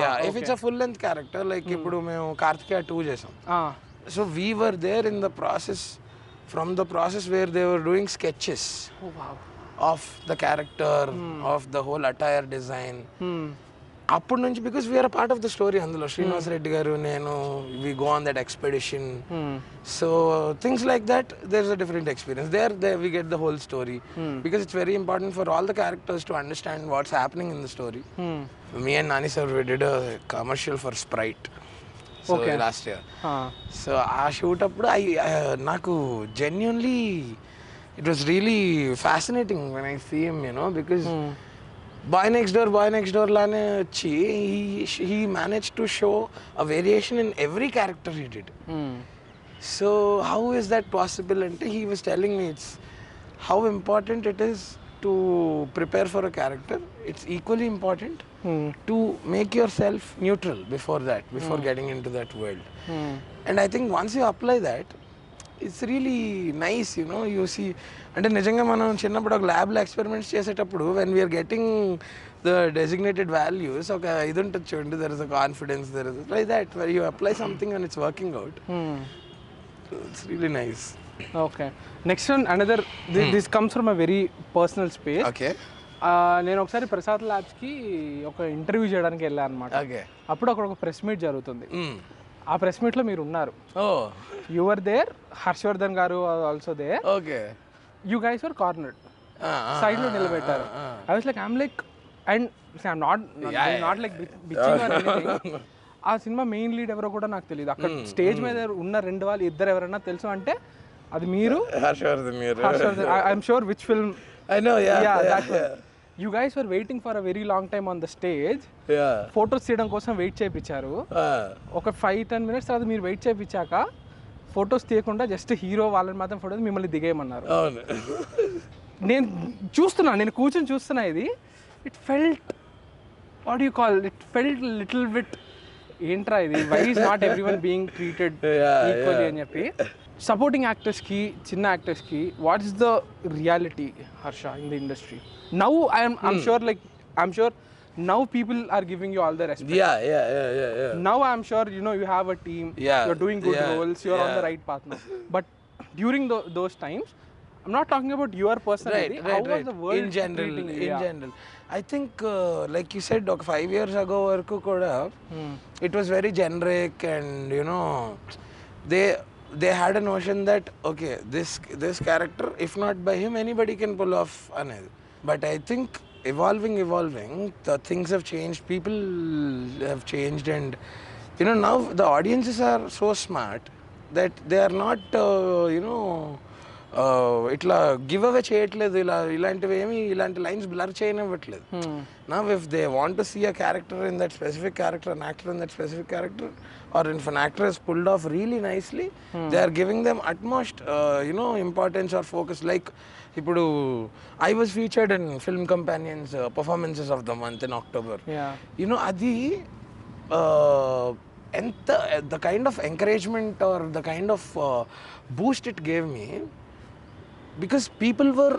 yeah, if it's a full length character, like ఇప్పుడు మేము కార్తికేయ 2 చేసాం. So we were there in the process, from the process where they were doing sketches of the character, of the whole attire design. అప్పటి నుంచి, because we're part of the story. అందులో శ్రీనివాస్ రెడ్డి గారు, నేను, we go on that expedition. So things like that, there is a different experience. There we get the whole story, because it's very important for all the characters to understand what's happening in the story. Me and Nani sir we did a commercial for Sprite last year. So ఆ shoot అప్పుడు నాకు genuinely it was really fascinating when I see him, you know, because boy next door లానే వచ్చి he managed to show a variation in every character he did. So how is that possible? And he was telling me it's how important it is to prepare for a character. It's equally important to make yourself neutral before getting into that world. And I think once you apply that, it's really nice, you know. You see, అంటే నిజంగా మనం చిన్నప్పుడు ఒక ల్యాబ్లో experiments చేసేటప్పుడు when we're getting the designated values, ఒక ఇది ఉంటుంది చూడండి, there is a confidence, there is like that where you apply something and it's working out. It's really nice. Okay, next one another, this comes from a very personal space. Okay, నేను ఒకసారి ప్రసాద్ ల్యాబ్స్కి ఒక interview చేయడానికి వెళ్ళాను అనమాట. అప్పుడు అక్కడ ఒక press meet జరుగుతుంది. ఆ ప్రెస్ మీట్లో మీరు ఉన్నారు. You were there, Harshavardhan garu also there. Okay, you guys were cornered, side లో నిలబెట్టారు. I was like, I'm like, and I'm not like bitching or anything. ఆ సినిమా మెయిన్ లీడ్ ఎవరో కూడా నాకు తెలియదు. అక్కడ స్టేజ్ మీద ఉన్న ఇద్దరు ఎవరైనా తెలుసు అంటే అది మీరు, Harshavardhan. I'm sure which film. I know, that one. You guys were waiting for a very long time on the stage. Photos తీయడం కోసం వెయిట్ చేయించారు. ఒక 5-10 minutes తర్వాత మీరు వెయిట్ చేయించాక ఫొటోస్ తీయకుండా జస్ట్ హీరో వాళ్ళని మాత్రం ఫోటో మిమ్మల్ని దిగేయమన్నారు. నేను కూర్చొని చూస్తున్నా. ఇది it felt, what you call, it felt little bit, ఏంట్రా ఇది, why is not everyone being treated equally అని చెప్పి. సపోర్టింగ్ యాక్టర్స్కి, చిన్న యాక్టర్స్కి, what is the reality, Harsha, in the industry now? I'm sure now people are giving you all the respect. Now I'm sure, you know, you have a team, you're doing good roles, you're on the right path now. But during those times, I'm not talking about your personality. How was the world in general? I think like you said, 5 years ago varaku kuda it was very generic, and you know, they had a notion that okay, this character, if not by him, anybody can pull off another. But I think evolving, the things have changed, people have changed, and you know, now the audiences are so smart that they are not ఇట్లా give away చేయట్లేదు. ఇలాంటివి ఏమి, ఇలాంటి lines blur చేయనివ్వట్లేదు. Now if they want to see a character in that specific character, an actor in that specific character, or if an actor is pulled off really nicely, they are giving them utmost importance or focus. Like ఇప్పుడు I was featured in Film Companions Performances of the Month in October. You know, అది ఎంత the kind of encouragement or the kind of boost it gave me, because people were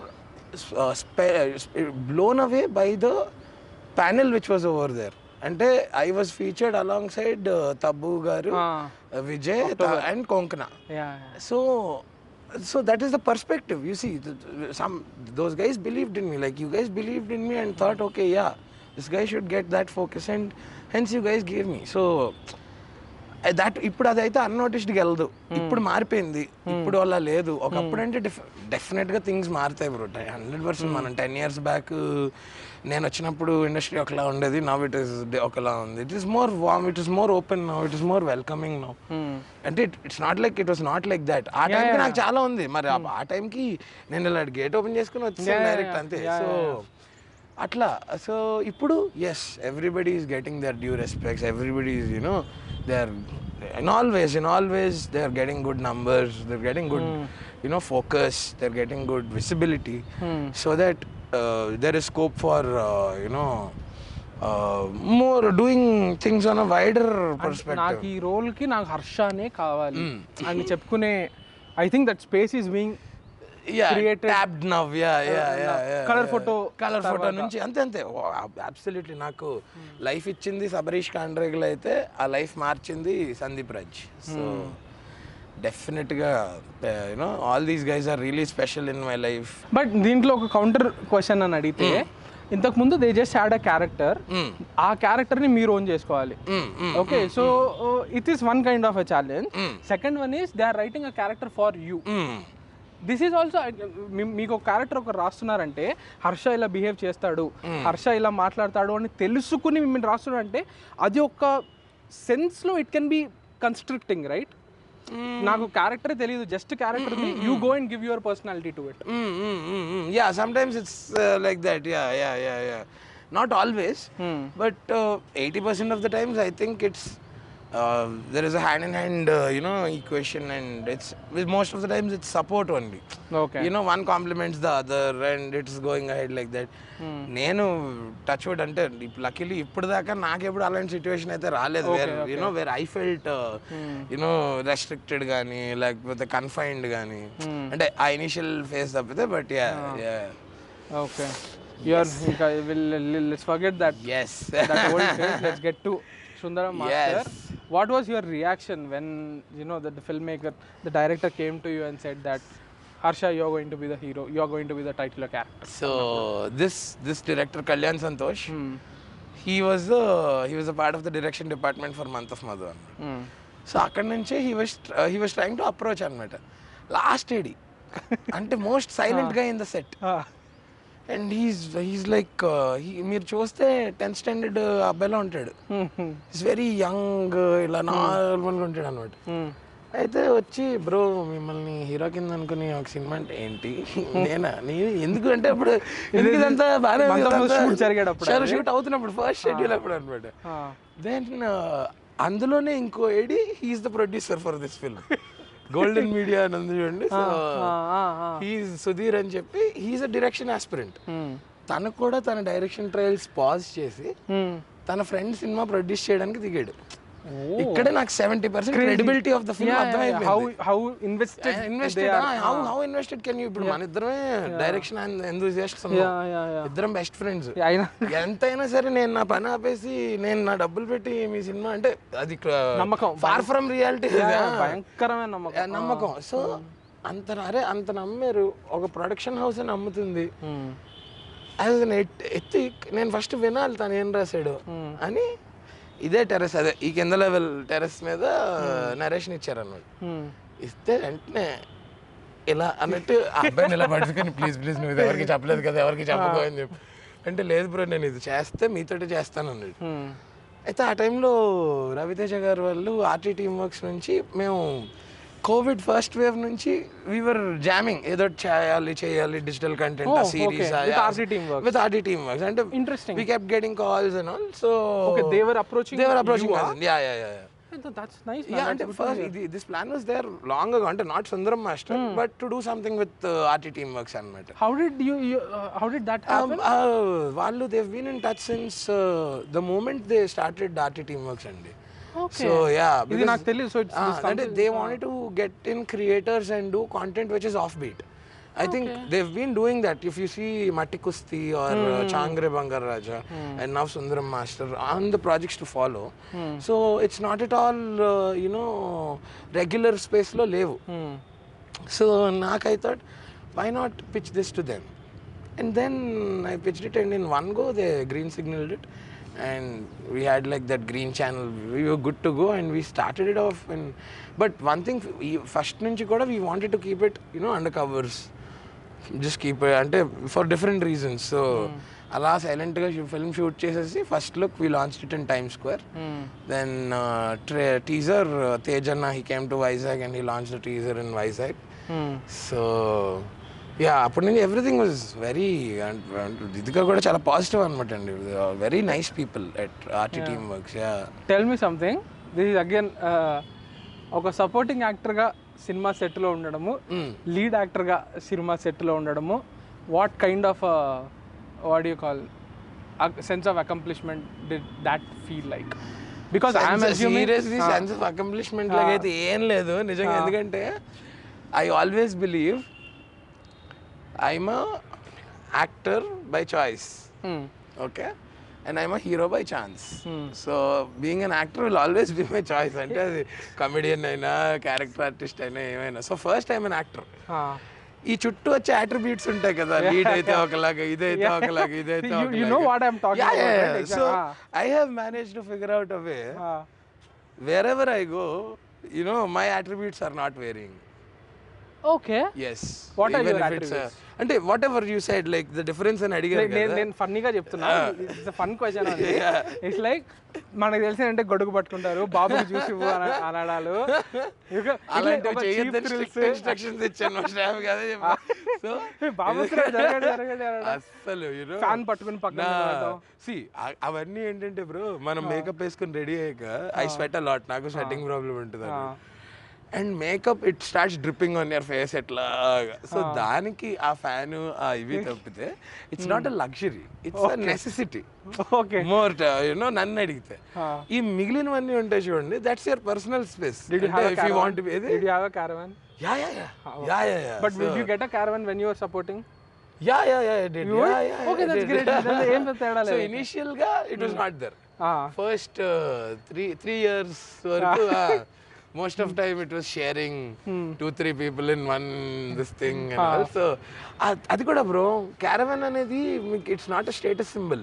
blown away by the panel which was over there. అంటే I was featured alongside Tabbu garu, Vijay and Konkana. So that is the perspective. You see, those guys believed in me, like you guys believed in me and thought, okay, this guy should get that focus, and hence you guys gave me. So that ఇప్పుడు అదైతే అన్నోటిస్డ్కి వెళ్ళదు. ఇప్పుడు మారిపోయింది, ఇప్పుడు అలా లేదు. ఒకప్పుడు అంటే డెఫినెట్గా థింగ్స్ మారుతాయి బ్రో. 100%. మనం 10 years బ్యాక్ నేను వచ్చినప్పుడు ఇండస్ట్రీ ఒకలా ఉండేది, నవ్ ఇట్ ఈస్ ఒకలా ఉంది. It is more warm, it is more open now, it is more welcoming now. అంటే it's not like it was not like that. ఆ టైంకి నాకు చాలా ఉంది, మరి ఆ టైంకి నేను ఇలా గేట్ ఓపెన్ చేసుకుని వచ్చేసాను డైరెక్ట్ అంతే. సో అట్లా. సో ఇప్పుడు yes, everybody is getting their due respects, everybody is you know they are in always they are getting good numbers, they're getting good focus, they're getting good visibility, so that there is scope for more doing things on a wider perspective. నాకు ఈ రోల్కి నాకు హర్షనే కావాలి అని చెప్పుకునే, I think that space is being created, tapped now. Colour photo నుంచి అంతే absolutely. నాకు లైఫ్ ఇచ్చింది సబరీష్ కాండ్రేగులు అయితే ఆ లైఫ్ మార్చింది సందీప్ రాజ్. సో డెఫినెట్గా all these guys are really special in my life. But దీంట్లో ఒక కౌంటర్ క్వశ్చన్ అని అడిగితే, ఇంతకు ముందు they just had a character, ఆ క్యారెక్టర్ ని మీరు ఓన్ చేసుకోవాలి. Okay, so it is one kind of a challenge. Second one is they are writing a character for you. This is also, మీకు ఒక క్యారెక్టర్ ఒకరు రాస్తున్నారంటే హర్ష ఇలా బిహేవ్ చేస్తాడు, హర్ష ఇలా మాట్లాడతాడు అని తెలుసుకుని మిమ్మల్ని రాస్తున్నారంటే అది ఒక సెన్స్లో it can be constructing, right? నాకు క్యారెక్టర్ తెలియదు, just character you go and give your personality to it. Yeah, sometimes it's like that. Yeah not always, but 80% of the times I think it's there is a hand in hand equation, and it's with most of the times it's support only. Okay, one complements the other and it's going ahead like that. నేను touch wood అంటే luckily ఇప్పుడు దాకా నాకు ఎప్పుడు అలాంటి situation అయితే రాలేదు where I felt restricted కానీ లేకపోతే కన్ఫైన్డ్ కానీ, అంటే ఆ ఇనిషియల్ ఫేజ్ తప్పితే. But okay, let's forget that. Yes. That old phase. Let's get to Sundaram Master. Yes. What was your reaction when that the filmmaker, the director came to you and said that Harsha, you're going to be the hero, you're going to be the titular character? So this director Kalyan Santosh, he was a part of the direction department for Month of Madhu. So akkad nunche he was trying to approach anamata last AD అంటే most silent గా in the set. And he's like మీరు చూస్తే 10th standard అబ్బాయిలో ఉంటాడు. Is very young, ఇలా నార్మల్గా ఉంటాడు అనమాట. అయితే వచ్చి బ్రో మిమ్మల్ని హీరో కింద అనుకుని ఒక సినిమా అంటే ఏంటి నేను ఎందుకు అంటే అప్పుడు ఇదంతా బాగా షూట్ అవుతున్నప్పుడు ఫస్ట్ షెడ్యూల్ అప్పుడు అనమాట. దెన్ అందులోనే ఇంకో ఏడి he's the producer for this film, Golden Media అని ఉంది చూడండి. సో హీఈస్ సుధీర్ అని చెప్పి హీఈస్ అ డైరెక్షన్ ఆస్పిరెంట్. తనకు కూడా తన డైరెక్షన్ ట్రయల్స్ పాజ్ చేసి తన ఫ్రెండ్ సినిమా ప్రొడ్యూస్ చేయడానికి దిగాడు. ఇక్కడే నాకు 70% క్రెడిబిలిటీ ఆఫ్ ద ఫిల్మ్ అర్థమైపోయింది. How invested can you. ఇప్పుడు మన ఇద్దరమే డైరెక్షన్ ఎంతూజియాస్ట్స్ ఉన్నాం, ఇద్దరం బెస్ట్ ఫ్రెండ్స్. ఎంతైనా సరే నేను నా పని ఆపేసి నేను నా డబ్బులు పెట్టి మీ సినిమా అంటే అది నమ్మకం, ఫార్ ఫ్రమ్ రియాలిటీ, భయంకరమైన నమ్మకం. సో అంత నమ్మారు. ఒక ప్రొడక్షన్ హౌస్ అని నమ్ముతుంది. ఎత్తిక్ నేను ఫస్ట్ వినాలి తను ఏం రాశాడు అని. ఇదే టెర్రస్, అదే ఈ కింద లెవెల్ టెర్రస్ మీద నరేషన్ ఇచ్చారన్నమాట. ఇస్తే వెంటనే ఇలా అన్నట్టు అబ్బాయిని ఇలా పడుచుకొని ప్లీజ్ నువ్వు ఇది ఎవరికి చెప్పలేదు కదా, ఎవరికి చెప్పకో అని చెప్పి అంటే లేదు బ్రో నేను ఇది చేస్తే మీతోటి చేస్తాను అన్నాడు. అయితే ఆ టైంలో రవితేజ గారు వాళ్ళు ఆర్టీ టీమ్ వర్క్స్ నుంచి మేము కోవిడ్ ఫస్ట్ వేవ్ నుంచి వీఆర్ జామింగ్, ఏదో చేయాలి digital content series with RT team works. And interesting, we kept getting calls and all. So okay, they were approaching us. Yeah. That's nice. Yeah, and first this plan was there long ago, and not Sundaram Master, but to do something with RT team works anamata. How did that happen? Vallu they've been in touch since the moment they started RT team works andi. Okay. So yeah, ఇది నాకు తెలియదు. So it's they wanted to get in creators and do content which is offbeat. I think they've been doing that. If you see Matti Kusti or Changre Bangar Raja and now Sundaram Master on the projects to follow. So it's not at all regular space lo levu. So I thought why not pitch this to them, and then I pitched it and in one go they green signaled it. and we had like that green channel. We were good to go, and we started it off. And but one thing, first nunchi kuda we wanted to keep it, under covers, just keep it ante for different reasons. So అలా సైలెంట్గా film shoot చేసేసి first look we launch it in Time Square. Then teaser తేజన్న he came to Vizag and he launch the teaser in Vizag. So yeah అప్పటి నుంచి everything was very, ఇదిగా కూడా చాలా positive అనమాట అండి. Very nice people at RT Team Works. Yeah tell me something, this is again ఒక supporting యాక్టర్గా సినిమా సెట్లో ఉండడము, లీడ్ యాక్టర్గా సినిమా సెట్లో ఉండడము, what kind of what do you call sense of accomplishment did that feel like? Because I am assuming seriously sense of accomplishment lagaithe em ledu nijanga, endukante I always believe I'm a actor by choice, okay, and I'm a hero by chance. So being an actor will always be my choice, ante adi comedian aina character artist aina emaina. So first I'm an actor. ఈ చుట్టూ వచ్చే attributes ఉంటాయి కదా, lead అయితే ఒకలాగా, ఇదైతే ఒకలాగా, ఇదైతే ఒకలాగా. So I have manage to figure out a way where ever I go, my attributes are not varying. Okay, yes, what are your attributes? అంటే what ever you side, like the difference అని అడిగారు కదా. నేను ఫన్నీగా చెప్తున్నా, it's a fun question అండి. It's like మనకు తెలిసి అంటే గొడుగు పట్టుకుంటారు, బాబుకి చూసి అనడాలు, ఇన్స్ట్రక్షన్స్ ఇచ్చాను స్టాఫ్ కదా. సో బాబు అసలు ఫ్యాన్ పట్టుకుని పక్కన సి అవన్నీ ఏంటంటే బ్రో, మనం మేకప్ వేసుకుని రెడీ అయ్యాక ఐ స్వెట్ అ లాట్, నాకు స్వెట్టింగ్ ప్రాబ్లం ఉంటుంది. And makeup it starts dripping on your face ఎట్లాగా. సో దానికి ఆ ఫ్యాను ఇవి తప్పితే it's not a luxury, it's a necessity. More నన్ను అడిగితే ఈ మిగిలినవన్నీ ఉంటాయి చూడండి, that's your personal space. If you want to be did you have a caravan? Yeah. But did you get a caravan when you were supporting? Yeah, I did. Yeah, okay, that's great. ఏం తేడా లేదు. So initial గా it was not there. First 3 years వరకు most of time it was sharing 2-3 people in one this thing and also అది కూడా bro, caravan అనేది మీకు it's not a status symbol.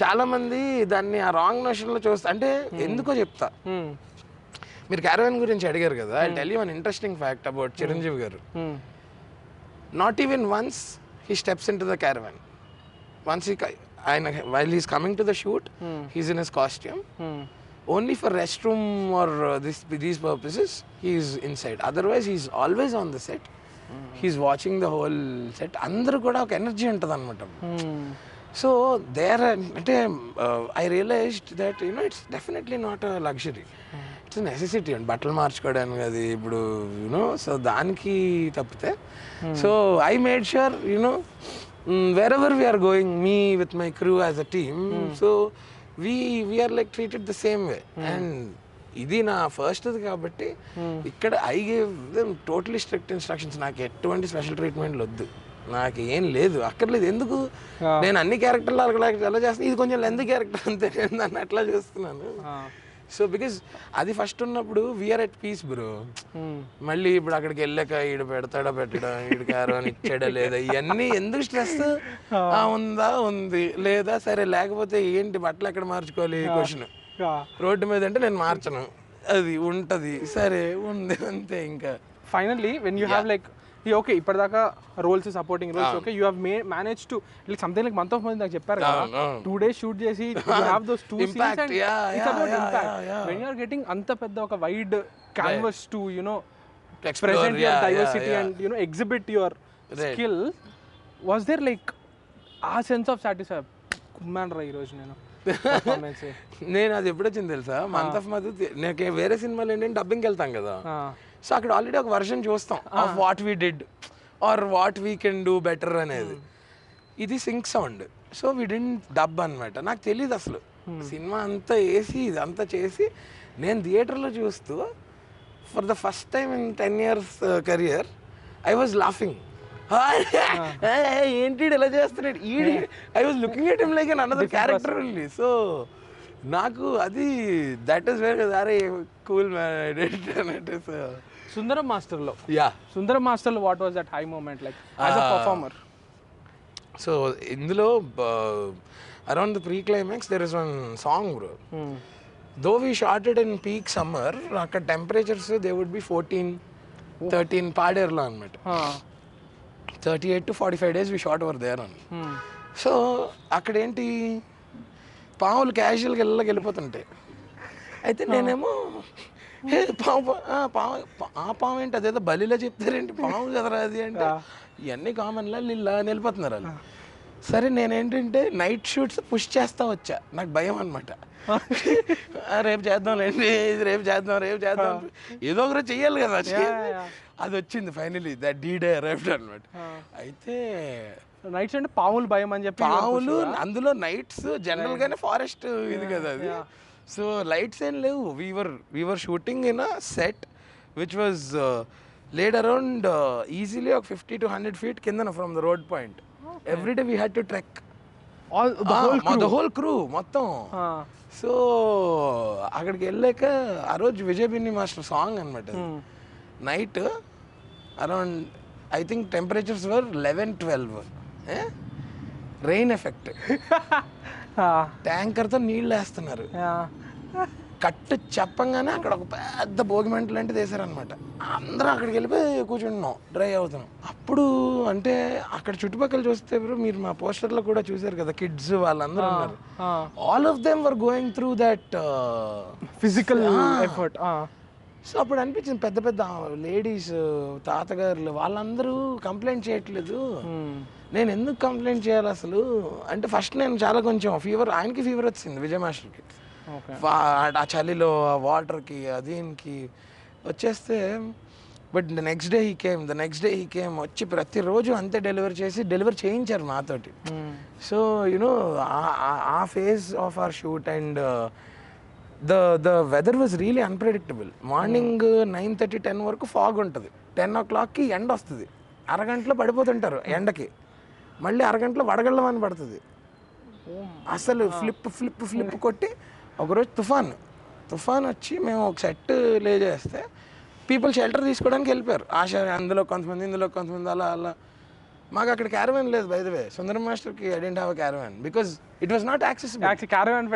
చాలా మంది దాన్ని ఆ రాంగ్ నోషన్ లో చూస్తా, అంటే ఎందుకో చెప్తా. మీరు క్యారవన్ గురించి అడిగారు కదా, I tell you one interesting fact about Chiranjeevi గారు. Not even once he steps into the caravan. Once while he's coming to the shoot, he's in his costume. Only for restroom or these purposes, he's inside. Otherwise, he's always on the set. He's watching the whole set. Andaru kuda oka energy untadu anamata. So there, I realized that it's definitely not a luxury. It's a necessity. And బట్టలు మార్చుకోవడానికి అది ఇప్పుడు so దానికి తప్పితే. So I made sure wherever we are going, me with my crew as a team, so we are like treated the same way. And ఇది నా first అది కాబట్టి ఇక్కడ I gave them totally strict instructions. నాకు ఎటువంటి special ట్రీట్మెంట్లు వద్దు, నాకు ఏం లేదు, అక్కర్లేదు. ఎందుకు నేను అన్ని క్యారెక్టర్లు అలా చేస్తాను, ఇది కొంచెం లెంత్ క్యారెక్టర్ అంతే, నేను దాన్ని అట్లా చూస్తున్నాను. సో బికాజ్ అది ఫస్ట్ ఉన్నప్పుడు వీఆర్ ఎట్ పీస్ బ్రో. మళ్ళీ ఇప్పుడు అక్కడికి వెళ్ళాక ఈడు పెడతాడా పెట్టడా, ఈడు క్యారవాన్ ఇచ్చాడా లేదా, ఇవన్నీ ఎందుకు స్ట్రెస్. ఉందా ఉంది, లేదా సరే, లేకపోతే ఏంటి బట్టలు ఎక్కడ మార్చుకోవాలి క్వశ్చన్. రోడ్డు మీద అంటే నేను మార్చను, అది ఉంటది, సరే ఉంది, అంతే. ఇంకా finally when you have like okay ఇప్పటిదాకా roles supporting roles okay you have manage to like something like month of month నాకు చెప్పారు కదా 2 days షూట్ చేసి you have those 2 scenes and it's about impact. When you are getting అంత పెద్ద ఒక wide canvas to present your diversity and exhibit your skill, was there like a sense of satisfaction కుమ్మాన్ రా ఈరోజు నేను performance? నేను అది ఎప్పుడు వచ్చింది తెలుసా, మంత్ ఆఫ్ మంత్ నాకు వేరే సినిమాలు ఏంటంటే డబ్బింగ్కి వెళ్తాం కదా, సో అక్కడ ఆల్రెడీ ఒక వర్షన్ చూస్తాం of what we did or what we can do better అనేది. ఇది sync sound, so we didn't dub అనమాట. నాకు తెలియదు అసలు సినిమా అంతా వేసి ఇదంతా చేసి నేను థియేటర్లో చూస్తూ for the first time in 10 years career I was laughing. ఏంటి ఇలా చేస్తున్నాడు ఈడి, I was looking at him like an another character only. So నాకు అది దట్ ఈస్ వేర్ అరే కూల్ మ్యాన్ అన్నట్టు. సో సుందరం మాస్టర్లో what was that high moment like as a performer? So ఇందులో around the pre climax there is one song bro. Though we shot it in peak summer, అక్కడ temperatures they would be 14-13 పాడేరులో అనమాట. 38 to 45 days we shot over there అని. So అక్కడ ఏంటి పాములు క్యాజువల్గా వెళ్ళిపోతుంటాయి. అయితే నేనేమో పాము ఆ పాము ఏంటి అదేదో బలిలో చెప్తారేంటి, పాము కదరా అది అంటే ఇవన్నీ కామన్లా ఇలా వెళ్ళిపోతున్నారు వాళ్ళు. సరే నేనేంటంటే నైట్ షూట్స్ పుష్ చేస్తా వచ్చా, నాకు భయం అనమాట. రేపు చేద్దాంలేండి, ఇది రేపు చేద్దాం ఏదో ఒకరోజు చెయ్యాలి కదా. అది వచ్చింది ఫైనలీ, దట్ డీ-డే అరైవ్డ్ అనమాట. అయితే నైట్స్ అంటే పాములు భయం అని చెప్పి, పాములు అందులో నైట్స్ జనరల్ గానే ఫారెస్ట్ ఇది కదా అది. సో లైట్స్ ఏం లేవు. We were shooting in a set which was laid around easily 50 to 100 feet కిందన from the road point. Every day we had to trek, the whole crew మొత్తం. సో అక్కడికి వెళ్ళాక ఆ రోజు విజయ్ బిన్ని మాస్టర్ సాంగ్ అనమాట. Night around I think temperatures were 11-12, rain effect. ట్యాంకర్తో నీళ్ళు వేస్తున్నారు. కట్టు చెప్పంగానే అక్కడ ఒక పెద్ద భోగిమంటలు లాంటిది వేసారనమాట. అందరూ అక్కడికి వెళ్ళిపోయి కూర్చుంటున్నాం, డ్రై అవుతున్నాం. అప్పుడు అంటే అక్కడ చుట్టుపక్కల చూస్తే మీరు మా పోస్టర్లో కూడా చూసారు కదా, కిడ్స్ వాళ్ళందరూ ఉన్నారు. All of them were going through that physical effort. So అప్పుడు అనిపించింది పెద్ద పెద్ద లేడీస్, తాతగారులు వాళ్ళందరూ కంప్లైంట్ చేయట్లేదు, నేను ఎందుకు కంప్లైంట్ చేయాలి అసలు అంటే. ఫస్ట్ నేను చాలా కొంచెం ఫీవర్, ఆయనకి ఫీవర్ వచ్చింది విజయ్ మాస్టర్కి, ఆ చలిలో ఆ వాటర్కి దీనికి వచ్చేస్తే. But the next day he came వచ్చి ప్రతిరోజు అంతే డెలివర్ చేయించారు మాతోటి. So you know uh phase of our shoot and the weather was really unpredictable. Morning 9:30-10 వరకు ఫాగ్ ఉంటుంది, 10 o'clockకి ఎండ వస్తుంది, అరగంటలో పడిపోతుంటారు ఎండకి, మళ్ళీ అరగంటలో వడగళ్ళమని పడుతుంది. అసలు ఫ్లిప్ కొట్టి ఒకరోజు తుఫాన్ వచ్చి మేము ఒక సెట్ లే చేస్తే పీపుల్ షెల్టర్ తీసుకోవడానికి వెళ్ళిపోయారు. అందులో కొంతమంది, ఇందులో కొంతమంది, అలా. మాకు అక్కడ క్యారవాన్ లేదు బై ద వే. సుందరం మాస్టర్కి I didn't have a caravan because it was not accessible. Caravan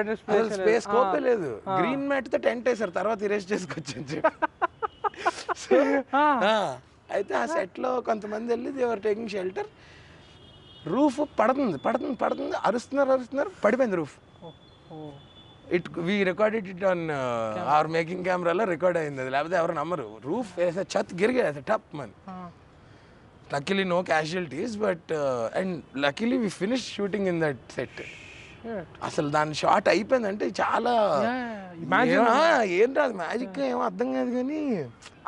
space స్కోపే లేదు. గ్రీన్ మ్యాట్తో టెంట్ వేసారు, తర్వాత ఇరేజ్ చేసుకొచ్చి. అయితే ఆ సెట్లో కొంతమంది వెళ్ళి they were taking shelter. Roof పడుతుంది, అరుస్తున్నారు, పడిపోయింది roof. We recorded it on hour making కెమెరాలో రికార్డ్ అయింది అది, లేకపోతే ఎవరు నమ్మరు. రూఫ్ వేసే ఛత్ గిరిగా టప్ మని. Luckily no casualties, but and luckily we finish shooting in that set. అసలు దాని షాట్ అయిపోయిందంటే చాలా ఏం రాదు, మ్యాజిక్ ఏమో అర్థం కాదు కానీ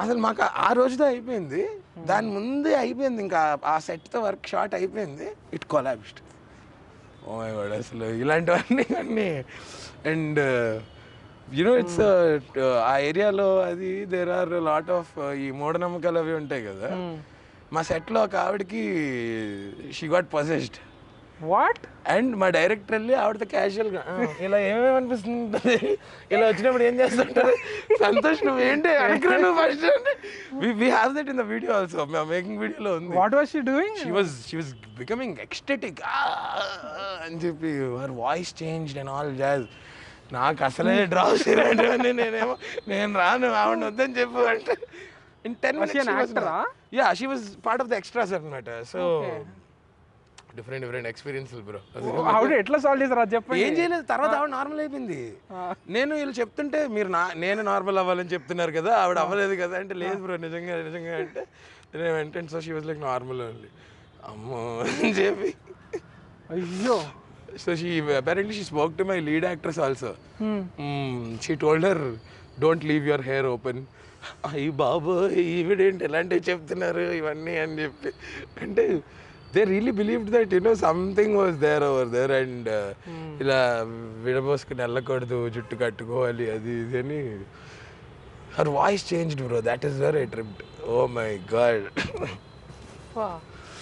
అసలు మాకు ఆ రోజుతో అయిపోయింది. దాని ముందే అయిపోయింది, ఇంకా ఆ సెట్తో వర్క్ షాట్ అయిపోయింది. It collapsed. Oh my god, అసలు ఇలాంటివన్నీ. అండ్ యునో ఇట్స్ ఆ ఏరియాలో అది దేర్ ఆర్ లాట్ ఆఫ్ ఈ మూఢనమ్మకాలు అవి ఉంటాయి కదా. మా సెట్లో ఒక ఆవిడకి she got possessed. What? And మా డైరెక్టర్ వెళ్ళి ఆవిడతో క్యాజువల్గా ఇలా ఏమేమి అనిపిస్తుంది, ఇలా వచ్చినప్పుడు ఏం చేస్తుంటారు, సంతోష్ నువ్వు ఏంటి అనుకురా నువ్వు first. We have that in the video also, మా మేకింగ్ వీడియోలో ఉంది. What was she doing? She was becoming ecstatic అని చెప్పి, her voice changed and all jazz. నాకు అసలే డ్రాప్స్ ఇలాంటివన్నీ నేను రాను, ఆవిడ వద్దని చెప్పు అంటే in 10 minutes she was part of the extras అన్నమాట. సో డిఫరెంట్ ఎక్స్పీరియన్స్లు బ్రో. ఆవిడ ఎట్లా సాల్వ్ చేశారు అది చెప్పండి. ఏం చేయలేదు, తర్వాత ఆవిడ నార్మల్ అయిపోయింది. నేను వీళ్ళు చెప్తుంటే మీరు నేను నార్మల్ అవ్వాలని చెప్తున్నారు కదా, ఆవిడ అవ్వలేదు కదా అంటే, లేదు బ్రో నిజంగా అంటే నేను వెంటనే. So she was like normal only. అమ్మో అని చెప్పి. అయ్యో. So apparently she spoke to my lead actress also. She told her, don't leave your hair open. అయ్యి బాబు ఈవిడేంటి ఇలాంటివి చెప్తున్నారు ఇవన్నీ అని చెప్పి అంటే, they really believed that you know something was there over there. And ఇలా విడబోసుకుని వెళ్ళకూడదు, జుట్టు కట్టుకోవాలి అది ఇది అని. Her voice changed bro, that is where I tripped. Oh my God.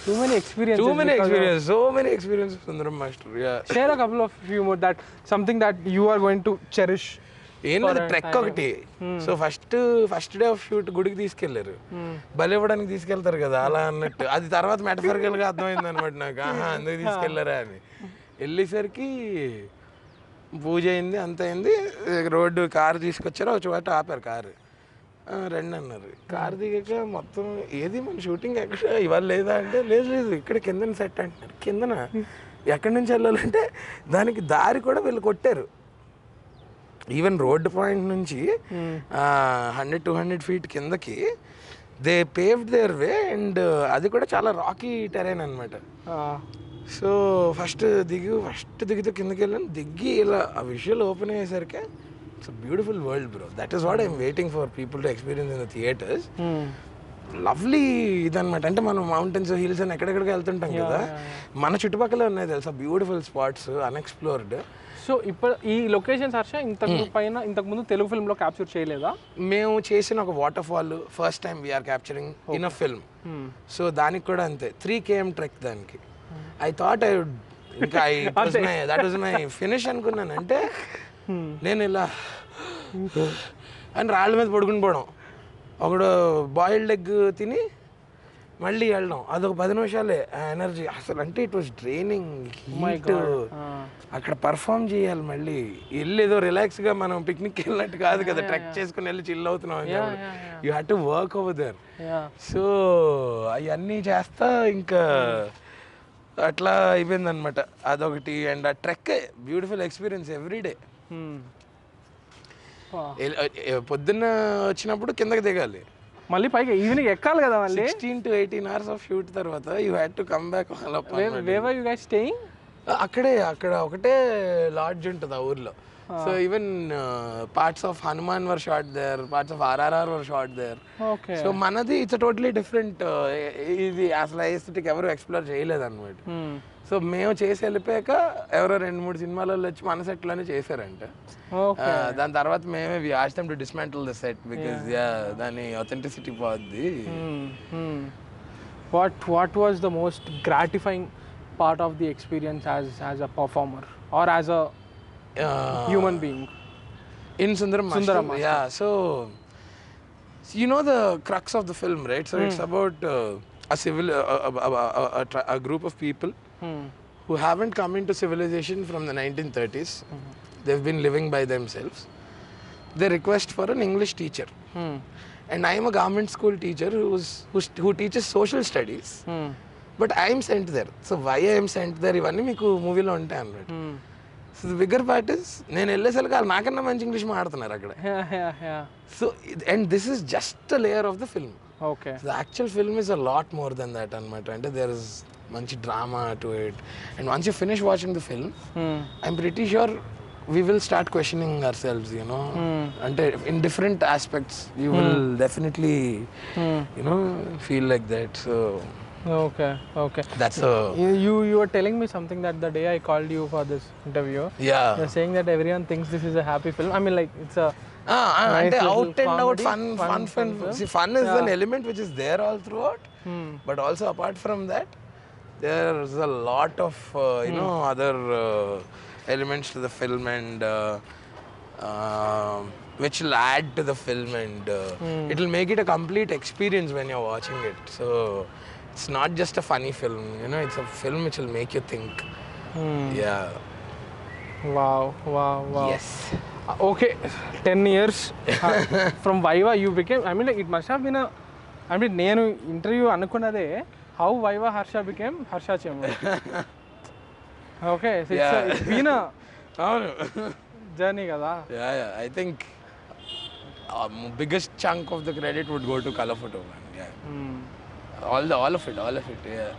So many experiences, so many experiences, Sundaram Master. Yeah. Share a couple of few more, that something that you are going to cherish. ఏం లేదు trek ఒకటి. So first day of shoot గుడికి తీసుకెళ్లారు, బలి ఇవ్వడానికి తీసుకెళ్తారు కదా అలా అన్నట్టు. అది తర్వాత మెటఫరికల్ గా అర్థమైంది అనమాట నాకు, ఆహా అందుకు తీసుకెళ్లారా అని. వెళ్ళేసరికి పూజ అయింది, అంత అయింది. రోడ్డు కారు తీసుకొచ్చారు, ఒక చోట ఆపారు కారు. రండి అన్నారు. కారు దిగాక మొత్తం ఏది మన షూటింగ్ ఎక్కడ ఇవాళ లేదా అంటే, లేదు లేదు ఇక్కడ కిందన సెట్ అంటున్నారు. కిందన ఎక్కడి నుంచి వెళ్ళాలంటే దానికి దారి కూడా వీళ్ళు కొట్టారు. ఈవెన్ రోడ్డు పాయింట్ నుంచి 100-200 ఫీట్ కిందకి they paved there way. And అది కూడా చాలా రాకీ టెరైన్ అనమాట. సో ఫస్ట్ దిగుతూ కిందకి వెళ్ళాను. దిగి ఇలా ఆ విజువల్ ఓపెన్ అయ్యేసరికి it's beautiful world bro. That is what I'm waiting for people to experience in the theatres. Lovely ఇదనమాట. అంటే మనం మౌంటైన్స్ హిల్స్ అని ఎక్కడెక్కడికి వెళ్తుంటాం కదా, మన చుట్టుపక్కల ఉన్నాయి తెలుసా బ్యూటిఫుల్ స్పాట్స్ అన్ఎక్స్ప్లోర్డ్. సో ఇప్పుడు ఈ లొకేషన్స్ హర్ష ఇంతకు ముందు తెలుగు ఫిల్మ్ లో క్యాప్చర్ చేయలేదా? మేము చేసిన ఒక waterfall first time we're capturing in a film. So దానికి కూడా అంతే 3 km ట్రెక్. దానికి ఐ థాట్ ఇంకా దట్ వాజ్ మై ఫినిష్ అనుకున్నాను. అంటే నేను ఇలా అని రాళ్ళ మీద పడుకుని పోవడం, ఒకడు బాయిల్డ్ ఎగ్ తిని మళ్ళీ వెళ్ళడం, అదొక 10 నిమిషాలే ఆ ఎనర్జీ అసలు. అంటే ఇట్ వాస్ డ్రైనింగ్ హీట్. అక్కడ పర్ఫామ్ చేయాలి మళ్ళీ. వెళ్ళి ఏదో రిలాక్స్గా మనం పిక్నిక్ వెళ్ళినట్టు కాదు కదా, ట్రెక్ చేసుకుని వెళ్ళి చిల్ అవుతున్నాం. You have to work over there. So అవన్నీ చేస్తా ఇంకా అట్లా అయిపోయింది అనమాట అదొకటి. And uh trek beautiful experience every day. పొద్దున్న వచ్చినప్పుడు కిందకి దిగాలి, మళ్ళీ పైకి ఈవినింగ్ ఎక్కాలి కదా. మళ్ళీ 16 to 18 hours ఆఫ్ షూట్ తర్వాత you had to come back. అక్కడ ఒకటే లాడ్జ్ ఉంటుంది ఆ ఊర్లో. So even parts of Hanuman were shot there, parts of RRR were shot there. So మనది ఇట్స్ టోటలీ డిఫరెంట్. ఇది అసలు ఎస్థెటిక్ ఎవరు ఎక్స్ప్లోర్ చేయలేదు అనమాట. సో మేము చేసి వెళ్ళిపోయాక ఎవరో 2-3 సినిమాలలో వచ్చి మన సెట్లోనే చేశారంట. దాని తర్వాత మేమే we asked them to dismantle the set because దాని ఆథెంటిసిటీ పోద్ది. What was the most gratifying part of the experience as a performer or as a human being in Sundaram Master? Yeah, so you know the crux of the film, right? So it's about a group of people who haven't come into civilization from the 1930s. They've been living by themselves. They request for an English teacher. And I am a government school teacher who teaches social studies. But I'm sent there. So why I'm sent there ఇవన్నీ మీకు మూవీలో ఉంటాయి అన్నమాట. So the bigger part is నేను వెళ్ళేసరికి వాళ్ళు నాకన్నా మంచి ఇంగ్లీష్ మాట్లాడుతున్నారు అక్కడ. So and this is just a layer of the film. Okay, the actual film is a lot more than that అనమాట. అంటే దేర్ ఇస్ మంచి drama to it. And once you finish watching the film I'm pretty sure we will start questioning ourselves, you know, and in different aspects you will definitely you know feel like that. So okay, that's you were telling me something that the day I called you for this interview, you're saying that everyone thinks this is a happy film. I mean, like, it's a nice out and out fun film. See, fun is an element which is there all throughout, but also apart from that there's a lot of you know other elements to the film, and which will add to the film, and it will make it a complete experience when you're watching it. So it's not just a funny film, you know, it's a film which will make you think. Yeah. Wow. Yes. Okay, 10 years from Viva you became, I mean, like, it must have been a, I mean, నేను interview అనుకున్నదే how Viva Harsha became Harsha Chemudu. Okay, so it's been a journey kada. Yeah, I think biggest chunk of the credit would go to color photo, man. Yeah. All of it, yeah.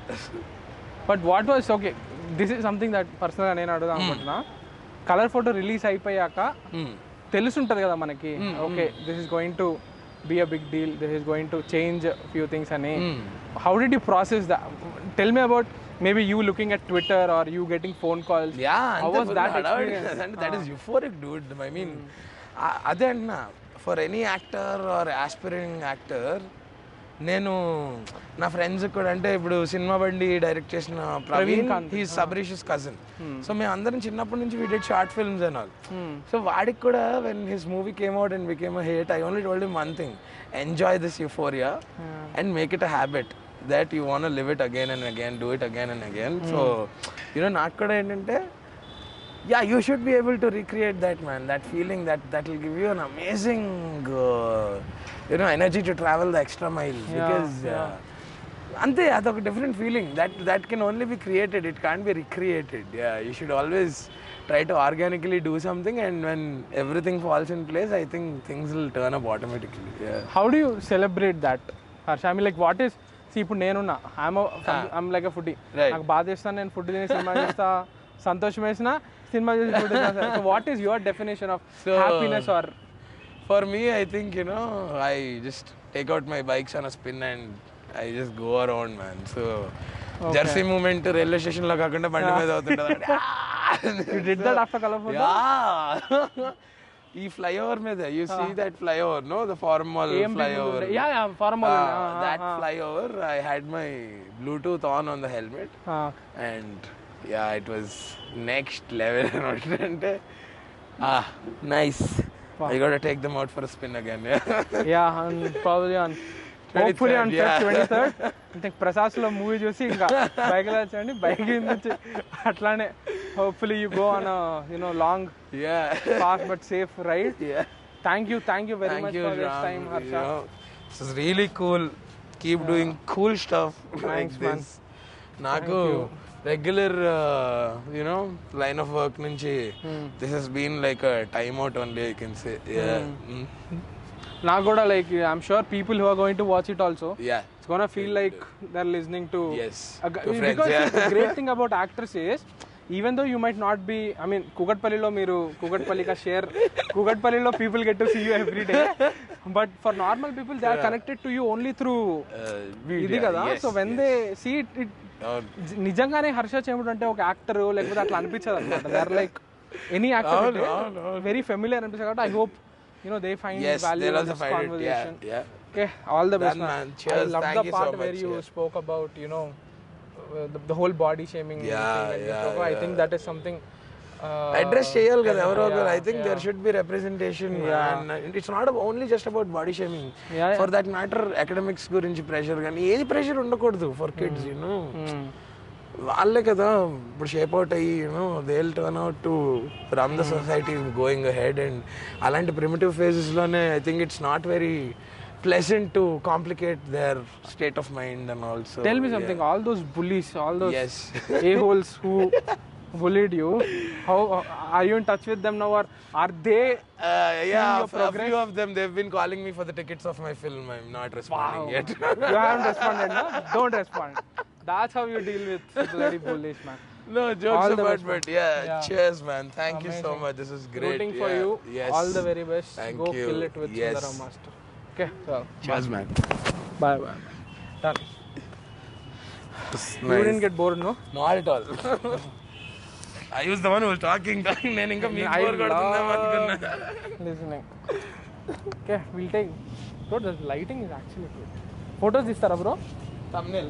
But what was, okay, this is something that personally నేను అడుగుదాం అనుకుంటున్నా. Colour photo release అయిపోయాక తెలుసుంటుంది కదా మనకి, okay this is going to be a big deal, this is going to change few things అని. How did you process that? Tell me about maybe you looking at Twitter or you getting phone calls. Yeah, how was that experience? And that is euphoric, dude. I mean, అదే అంటున్నా, for any actor or aspiring actor, నేను నా friends కూడా అంటే ఇప్పుడు cinema బండి direct చేసిన Praveen he Sabareesh cousin. So మేము అందరం చిన్నప్పటి నుంచి we did short films and all. So వాడికి కూడా when his movie came out and became a hit, I only told him one thing, enjoy this euphoria and make it a habit that you want to live it again and again, do it again and again. So నాకు కూడా ఏంటంటే you should be able to recreate that, man, that feeling, that will give you an amazing energy to travel the extra mile, because ante adoka different feeling that can only be created, it can't be recreated. You should always try to organically do something, and when everything falls in place, I think things will turn up automatically. How do you celebrate that, Harsha? I mean, like, what is, see, ఇప్పుడు నేనున్నా, I'm like a foodie. నాకు బాధ వేస్తాను, నేను food తిని cinema చేస్తా, సంతోషం వేసిన సినిమా చేసి ఫుడ్ తినేస్తా. So what is your definition of happiness? Or for me, I think I just take out my bikes on a spin and I just go around, man. So jersey movement railway station la kaakunda bandi మీద అవుతుంటది. You did that after Colorful? ఈ flyover మీద, you see that flyover, no, the formal flyover. Formal. That flyover, I had my Bluetooth on the helmet, and it was next level. Nice. I got to take them out for a spin again. And probably on hopefully on Feb 23rd. I think ప్రసాస్లో movie చూసి ఇంకా bike వచ్చండి, bike నుంచి అట్లానే hopefully you go on a long fast but safe ride. Thank you very much for this time, Harsha. This is really cool. Keep doing cool stuff. Thanks, like this. Naku regular line of work nunchi this has been like a time out only, I can say. నాకు కూడా, like, I'm sure people who are going to watch it also, it's gonna feel like they're listening to because the great thing about actors is, even though you might not be, I mean, Kukatpallilo మీరు Kukatpalli ka share, Kukatpallilo people get to see you every day, but for normal people they are connected to you only through ఇది కదా. So when they see it నిజంగానే హర్ష చెముడు అంటే ఒక actor లేకపోతే అట్లా అనిపించదు అనమాట. They are like any actor, very familiar అనిపిస్తుంది. కాబట్టి I hope they find value in this conversation. Okay, all the best, man. Cheers. I love the part where you spoke about the whole body shaming thing. I think that is something address cheyal kada evaro okaru. I think there should be representation, and it's not only just about body shaming. For that matter, academics gurinchi pressure gani edi pressure undakoddu for kids, వాళ్ళే కదా ఇప్పుడు shape out అయ్యి they will turn out to run the society going ahead. And అలాంటి primitive ఫేజెస్లోనే I think it's not very pleasant to complicate their state of mind and also. Tell me something, all those bullies, all those a-holes who bullied you, how are you in touch with them now, or are they a few of them, they've been calling me for the tickets of my film. I'm not responding yet. You haven't responded, no? Don't respond. That's how you deal with bloody bullies, man. No, jokes apart, but cheers, man. Thank you so much. This is great. Rooting for you. All the very best. Thank Go you. kill it with Sundaram Master. Okay, so cheers, man. Bye. Done. You didn't get bored, no? Not at all. I was the one who was talking. నేను ఇంకా మీకు bore కొడుతుందేమో అనుకున్నా. Listening. Okay, we'll take. Bro, the lighting is actually good. Photos తీస్తారా bro? Thumbnail.